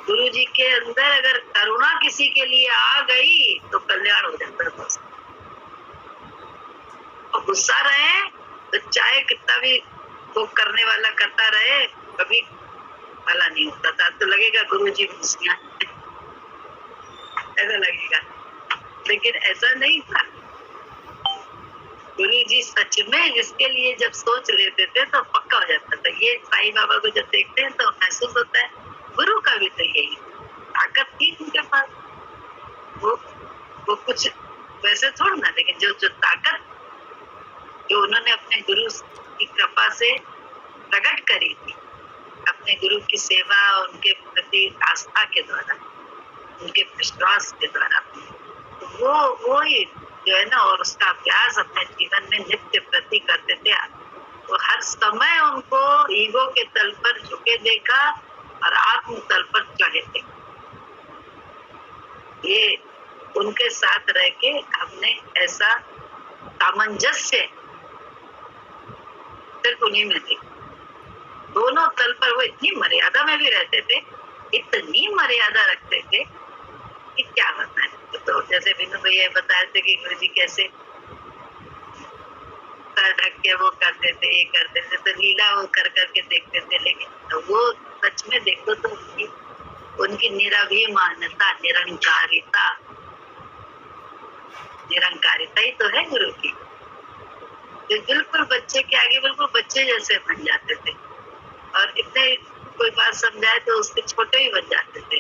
गुरु जी के अंदर अगर करुणा किसी के लिए आ गई तो कल्याण हो जाता है बस। और गुस्सा रहे तो चाहे कितना भी वो करने वाला करता रहे, कभी भला नहीं होता था। तो लगेगा गुरु जी मुस्कियां ऐसा लगेगा, लेकिन ऐसा नहीं था। गुरु जी सच में इसके लिए जब सोच लेते थे तो पक्का हो जाता था। ये साईं बाबा को जब देखते हैं तो महसूस होता है गुरु का भी तो यही ताकत थी उनके पास। वो कुछ वैसे थोड़ा ना, लेकिन जो ताकत जो उन्होंने अपने गुरु की कृपा से प्रकट करी थी, अपने गुरु की सेवा, उनके प्रति आस्था के द्वारा, उनके विश्वास के द्वारा, वो ही जो है ना, और उसका अभ्यास अपने जीवन में नित्य प्रति करते थे। तो हर समय उनको ईगो के तल पर झुके देखा और आत्म तल पर चढ़े थे। ये उनके साथ रह के हमने ऐसा सामंजस्य सिर्फ उन्हीं में थी। दोनों तल पर वो इतनी मर्यादा में भी रहते थे, इतनी मर्यादा रखते थे कि क्या बताएं। तो जैसे बिनु भैया बताए थे कि गुरु जी कैसे सर ढक के वो करते थे, ये करते थे, तो लीला वो कर करके देखते थे। लेकिन तो वो सच में देखो तो उनकी निराभिमानता, निरंकारिता ही तो है गुरु की। जो बिल्कुल बच्चे के आगे बिल्कुल बच्चे जैसे बन जाते थे, और इतने कोई बात समझाए तो उसके छोटे ही बन जाते थे,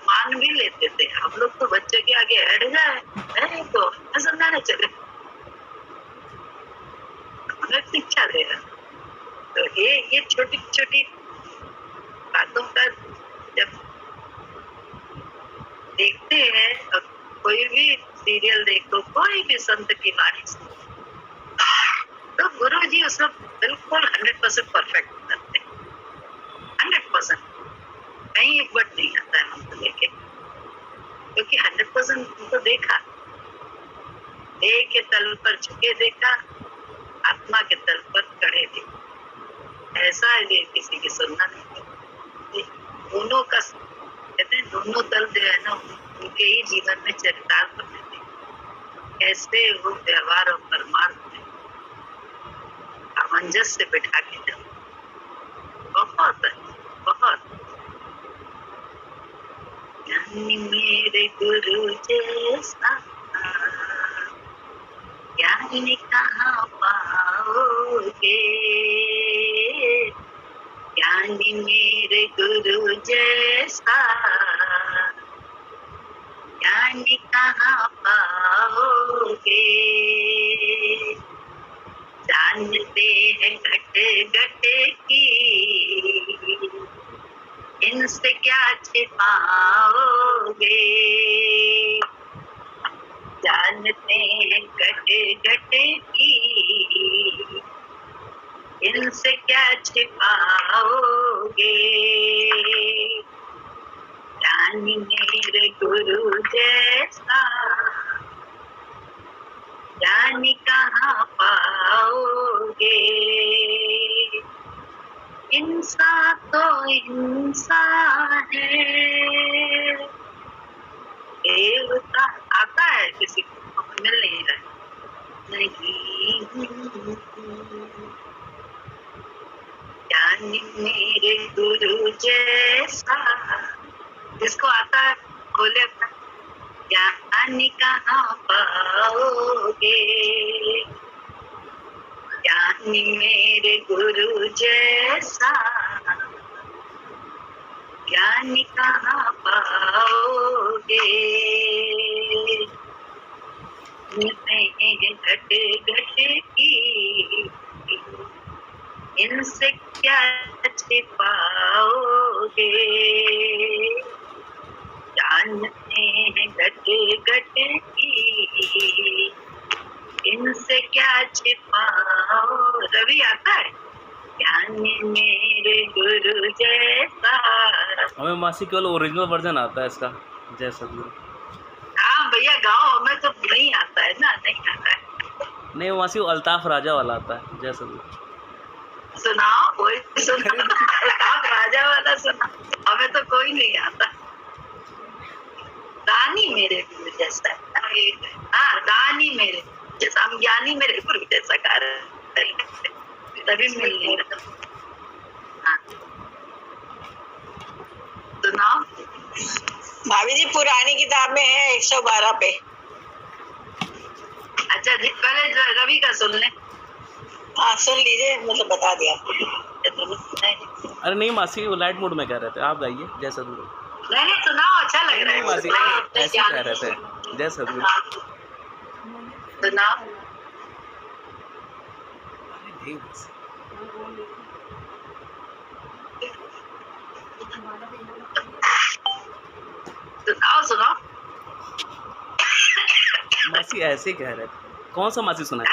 मान भी लेते थे। हम लोग तो बच्चे के आगे हट जाए तो समझाने चले, हमें शिक्षा दे रहा। तो ये छोटी छोटी बातों का जब देखते हैं, और कोई भी सीरियल देखो, कोई भी संत की वाणी सुनो, तो गुरु जी उसमें बिल्कुल 100% परफेक्ट करते हैं। 100% कहीं एक वर्ड नहीं आता है हमको लेके, क्योंकि 100% तो देखा, देह के तल पर झुके देखा, आत्मा के तल पर चढ़े देखा। ऐसा ये किसी की सुनना नहीं। दोनों का कहते हैं, दोनों तल जो है ना, उनके ही जीवन में चरितार्थ बने थे। कैसे वो व्यवहार और परमार्थ में सामंजस्य बिठा के जाओ, बहुत बहुत। मेरे गुरु जैसा ज्ञानी कहाँ पाओगे, ज्ञानी मेरे मेरे गुरु जैसा ज्ञानी कहाँ पाओगे। जानते हैं घट घट की, इनसे क्या छिपाओगे। जानते हैं घट घट की, इनसे क्या छिपाओगे। ज्ञानी मेरे गुरु जैसा ज्ञानी कहाँ पाओगे। इंसान तो इंसान है, देवता आता है किसी को मिल नहीं रहा। नहीं ज्ञानी मेरे गुरु जैसा, जिसको आता है बोले अपना ज्ञानी कहाँ पाओगे। ज्ञानी मेरे गुरु जैसा ज्ञानी कहाँ पाओगे। घट घट की, इनसे क्या छिपाओगे। जानते हैं घट घट की, इनसे क्या छिपाओ। रवि आता है ज्ञानी मेरे गुरु जैसा। हमें मासी केवल ओरिजिनल वर्जन आता है इसका, जय सद्गुरु। हाँ भैया गाँव हमें तो नहीं आता है ना, नहीं आता है। नहीं मासी वो अल्ताफ राजा वाला आता है, जय सद्गुरु। सुनाओ वही सुना, अल्ताफ राजा वाला सुना, हमें तो कोई नहीं आता। दानी मेरे गुरु जैसा, हाँ दानी मेरे जैसा, हम ज्ञानी मेरे गुरु जैसा कार्य तभी मिल नहीं रहा। हाँ सुनाओ। भाभी जी पुरानी किताब में है 112 पे। अच्छा जी पहले रवि का सुन ले। हाँ सुन लीजिए, मतलब बता दिया। अरे नहीं मासी वो लाइट मोड में कह रहे थे, आप गाइए जय सद्गुरु। नहीं सुनाओ, अच्छा लग रहा है। मासी ऐसे कह रहे थे, जय सद्गुरु। सुनाओ। सुनाओ सुनाओ। मासी ऐसे कह रहे थे, कौन सा मासी सुना है?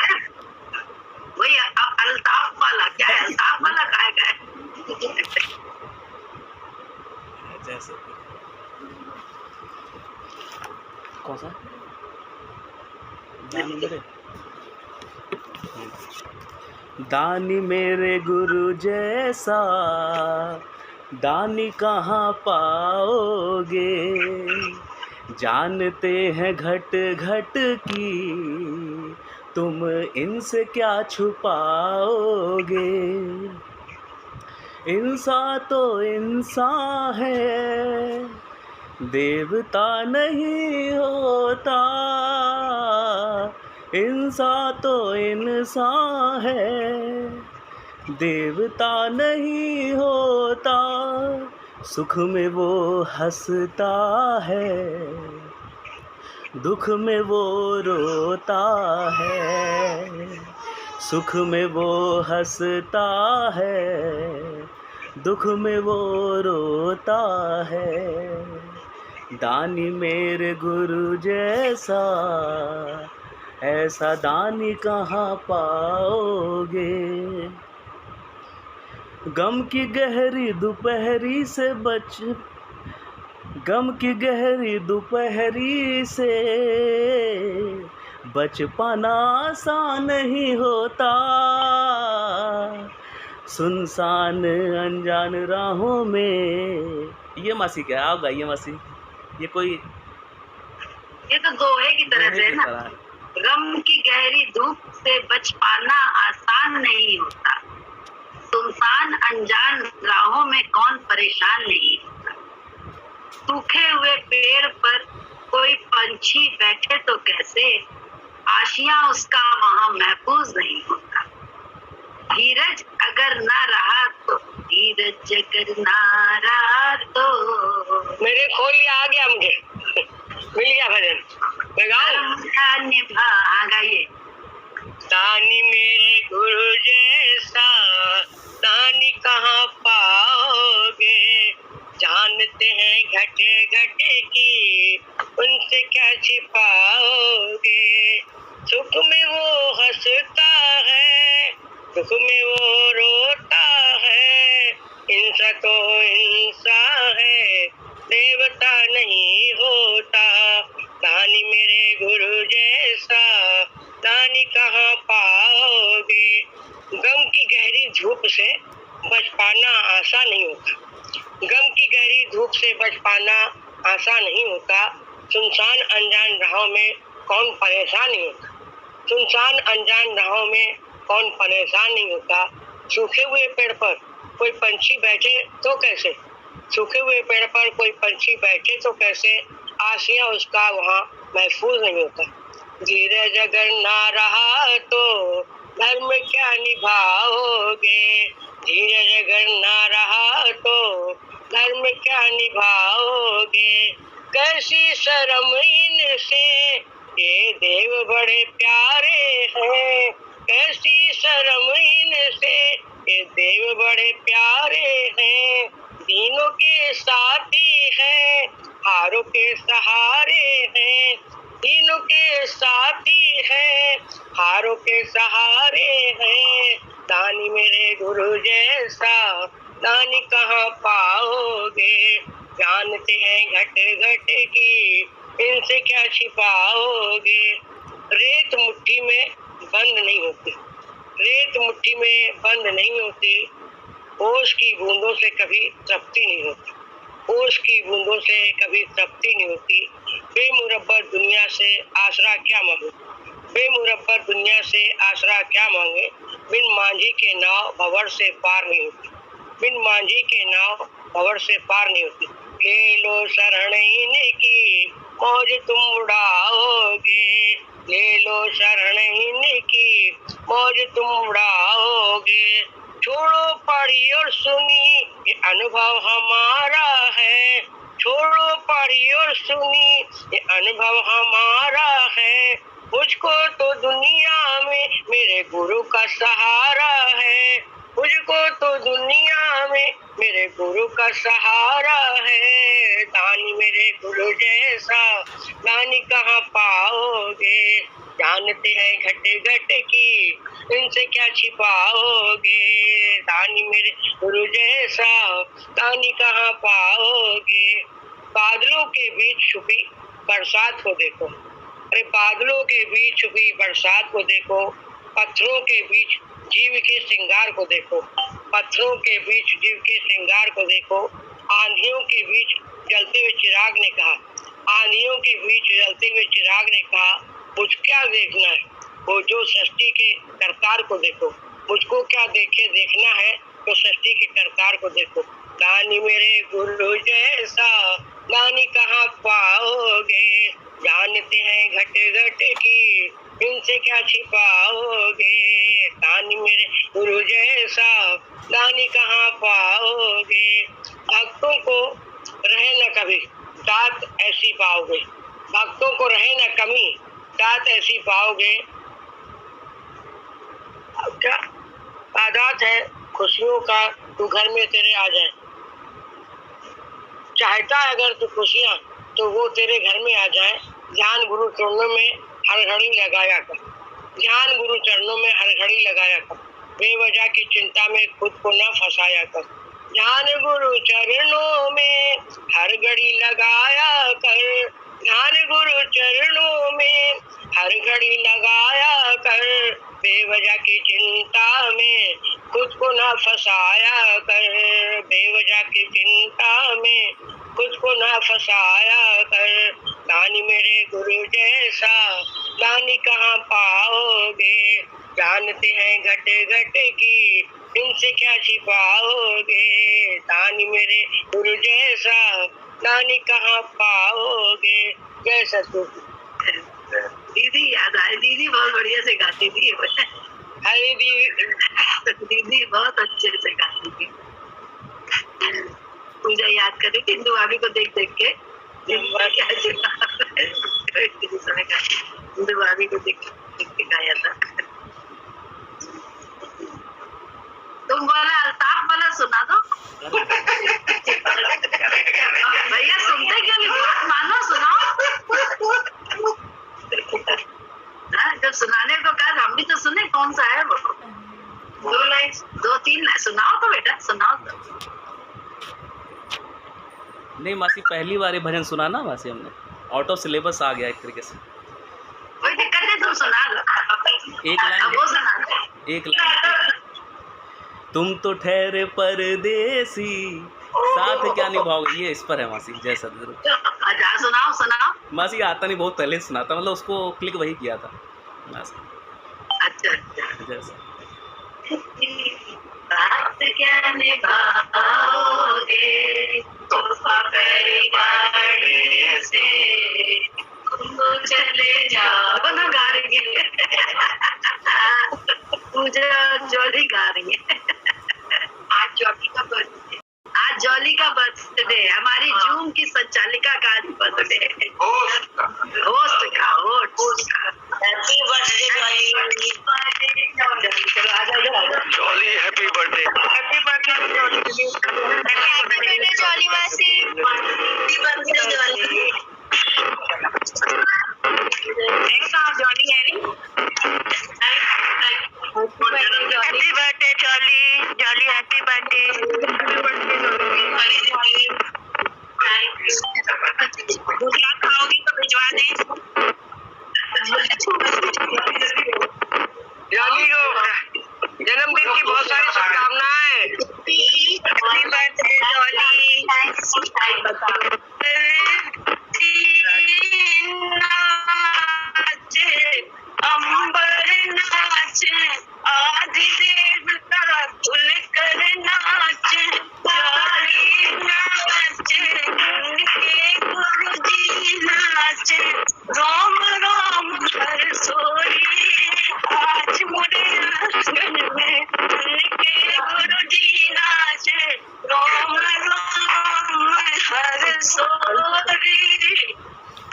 वही अल्ताफ वाला, क्या है अल्ताफ वाला, क्या है जैसे कौन सा दानी मेरे गुरु जैसा दानी कहाँ पाओगे। जानते हैं घट घट की, तुम इनसे क्या छुपाओगे। इंसान तो इंसान है, देवता नहीं होता। इंसान तो इंसान है, देवता नहीं होता। सुख में वो हंसता है, दुख में वो रोता है। सुख में वो हंसता है, दुख में वो रोता है। दानी मेरे गुरु जैसा, ऐसा दानी कहाँ पाओगे। गम की गहरी दोपहरी से गम की गहरी दोपहरी से बच पाना आसान नहीं होता। सुनसान अनजान राहों में, ये मासी क्या आप गाइए मासी, ये कोई ये तो दोहे की तरह से ना। गम की गहरी धूप से बच पाना आसान नहीं होता। सुनसान अनजान राहों में कौन परेशान नहीं होता। सूखे हुए पेड़ पर कोई पंछी बैठे तो कैसे, आशियां उसका वहां महफूज नहीं होता। धीरज अगर ना रहा तो, धीरज अगर ना रहा तो, मेरे खोल लिया, आ गया मुझे मिल गया भजन। मैं गाऊं? धर्म का निभा, गाइए। दानी मेरे गुरु जैसा दानी कहाँ पाओगे, जानते हैं घटे घटे की उनसे क्या छिपाओगे। सुख में वो हंसता है, दुख में वो रोता है, इंसा तो इंसा है, देवता नहीं होता। दानी मेरे गुरु जैसा दानी कहाँ पाओगे। गम की गहरी धूप से बच पाना आसान नहीं होता, गम की गहरी धूप से बच पाना आसान नहीं होता। सुनसान अनजान राहों में कौन परेशान नहीं होता, सुनसान अनजान राहों में कौन परेशान नहीं होता। सूखे हुए पेड़ पर कोई पंछी बैठे तो कैसे, सूखे हुए पेड़ पर कोई पंछी बैठे तो कैसे, आशिया उसका वहाँ महफूज नहीं होता। धीरज अगर ना रहा तो धर्म क्या निभाओगे, धीरज अगर ना रहा तो धर्म क्या निभाओगे। कैसी शर्म इनसे, ये देव बड़े प्यारे हैं, कैसी शर्म इनसे, ये देव बड़े प्यारे हैं। दीनों के साथी हैं, हारों के सहारे हैं, दीनों के साथी हैं, हारों के सहारे हैं। दानी मेरे गुरु जैसा दानी कहाँ पाओगे, जानते हैं घट घट की इनसे क्या छिपाओगे। रेत मुट्ठी में बंद नहीं होती, रेत मुट्ठी में बंद नहीं होती, ओस की बूंदों से कभी तृप्ति नहीं होती, ओस की बूंदों से कभी तृप्ति नहीं होती। बेमुरब्बत दुनिया से आसरा क्या मांगे, बेमुरब्बत दुनिया से आसरा क्या मांगे। बिन मांझी के नाव भंवर से पार नहीं होती, बिन मांझी के नाव भंवर से पार नहीं होती। ले लो शरण इनकी मौज तुम उड़ाओगे, ले लो शरण इनकी मौज तुम उड़ाओगे। छोड़ो पढ़ी और सुनी ये अनुभव हमारा है, छोड़ो पढ़ी और सुनी ये अनुभव हमारा है। मुझको तो दुनिया में मेरे गुरु का सहारा है, मुझको तो दुनिया में मेरे गुरु का सहारा है। दानी मेरे गुरु जैसा दानी कहाँ पाओगे, जानते हैं घट घट की इनसे क्या छिपाओगे। दानी मेरे गुरु जैसा दानी कहाँ पाओगे। बादलों के बीच छुपी बरसात को देखो, अरे बादलों के बीच छुपी बरसात को देखो। पत्थरों के बीच जीव के श्रृंगार को देखो, पत्थरों के बीच जीव के श्रृंगार को देखो। आंधियों के बीच जलते हुए चिराग ने कहा, आंधियों के बीच जलते हुए चिराग ने कहा, मुझ क्या देखना है, वो जो सृष्टि के करतार को देखो। मुझको क्या देखे देखना है, तो सृष्टि के करतार को देखो। दानी मेरे गुरु जैसा दानी कहाँ पाओगे, जानते हैं घट घट की इनसे क्या छिपाओगे। दानी मेरे गुरु जैसा दानी कहाँ पाओगे। भक्तों को रहे न कभी दात ऐसी पाओगे, भक्तों को रहे न कमी दात ऐसी पाओगे। क्या आदात है खुशियों का तू घर में तेरे आ जाए, चाहता है अगर तू खुशियाँ तो वो तेरे घर में आ जाए। ध्यान गुरु चरणों में हर घड़ी लगाया कर, ध्यान गुरु चरणों में हर घड़ी लगाया कर, बेवजह की चिंता में खुद को न फंसाया कर। ध्यान गुरु चरणों में हर घड़ी लगाया कर, ध्यान गुरु चरणों में हर घड़ी लगाया कर, बेवजह की चिंता में खुद को न फंसाया कर, बेवजह की चिंता में खुद को न फंसाया कर। दानी मेरे गुरु जैसा दानी कहाँ पाओगे, जानते हैं घट घट की इनसे क्या छिपाओगे। दानी मेरे गुरु जैसा दानी कहाँ पाओगे। जय सतगुरु। दीदी याद आए, दीदी बहुत बढ़िया से गाती थी। अरे दीदी बहुत अच्छे से गाती थी। पूजा याद कर रही थी हिंदू भाभी को देख देख के, क्या हिंदू भाभी को देख देख के गाया था। तुम बोला अल्ताफ वाला सुना दो। भैया सुनते क्यों नहीं, बात मानो, सुनाओ। जब सुनाने को कहा हम भी तो सुने, कौन सा है वो? 2 लाइन 2-3 लाइन सुनाओ तो बेटा, सुनाओ तो। नहीं मासी, पहली बार ये भजन सुना ना मासी हमने, आउट ऑफ सिलेबस आ गया एक तरीके से। कोई दिक्कत नहीं, तुम सुना दो। एक लाइन, वो सुना दो। एक लाइन। तुम तो ठहरे परदेसी, साथ क्या निभाओगे, ये इस पर है मासी। जय सतगुरु। अच्छा सुनाओ सुनाओ। मासी आता नहीं, बहुत पहले सुना था, मतलब उसको क्लिक वही किया था मासी। अच्छा अच्छा। जय सतगुरु। साथ क्या निभाओगे गाड़ी से, तुम चले जाओ ना, गा रही है पूजा जॉली गा रही है। आज जॉली का बर्थडे, आज जॉली का बर्थडे, हमारी जूम की संचालिका का आज बर्थडे, होस्ट का। हैप्पी बर्थडे चलो आ जाओ jolly, happy birthday, happy birthday jolly मासी, हैप्पी बर्थडे जॉली। जॉली है happy birthday jolly, jolly happy birthday, क्या खाओगी तो भिजवा दें। जॉली को जन्मदिन की बहुत सारी शुभकामनाएं। Happy birthday jolly. अंबर नाचे, आदि देवता खुल कर नाचे, जॉली नाचे, उनके गुरुजी नाचे, रोम रोम हर सोई, आज मुझे आंगन में उनके गुरुजी नाचे, रोम रोम हर सोई,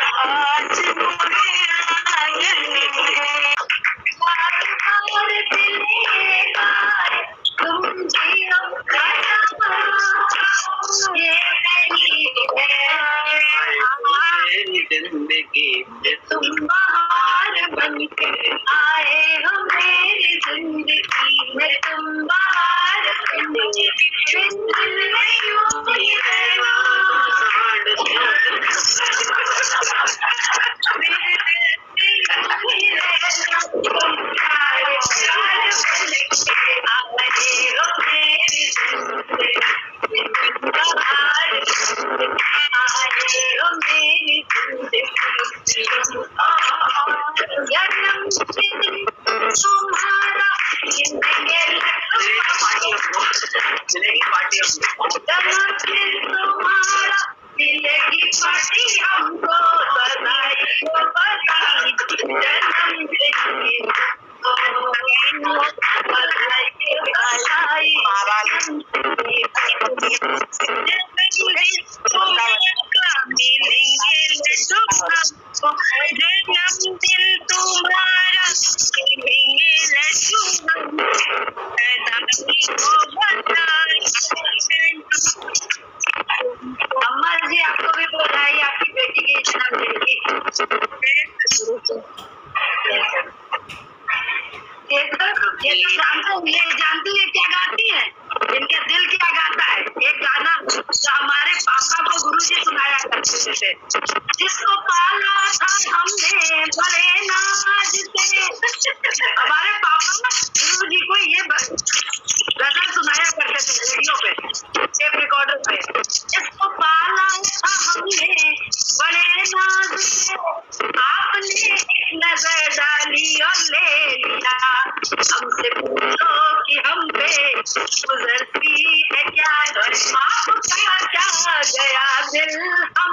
आज मुझे आंगन में। तुम जियो जिंदगी में, तुम बाहर बन के आए हो मेरी जिंदगी में, तुम बाहर बन के अम्मा जी आपको भी बोलाइए, आपकी बेटी की जन्मदिन की। ये जानती है क्या गाती है, इनके दिल क्या गाता है। एक गाना जो हमारे पापा को गुरुजी सुनाया करते थे, जिसको पाला था हमने बड़े नाज से। हमारे पापा गुरुजी को ये गजल सुनाया करते थे रेडियो पे, टेप रिकॉर्डर पे। जिसको पाला था हमने बड़े नाज से, आपने नजर डाली और ले लिया, हमसे पूछो कि हम पे गुजरती है क्या, आपका क्या गया दिल हम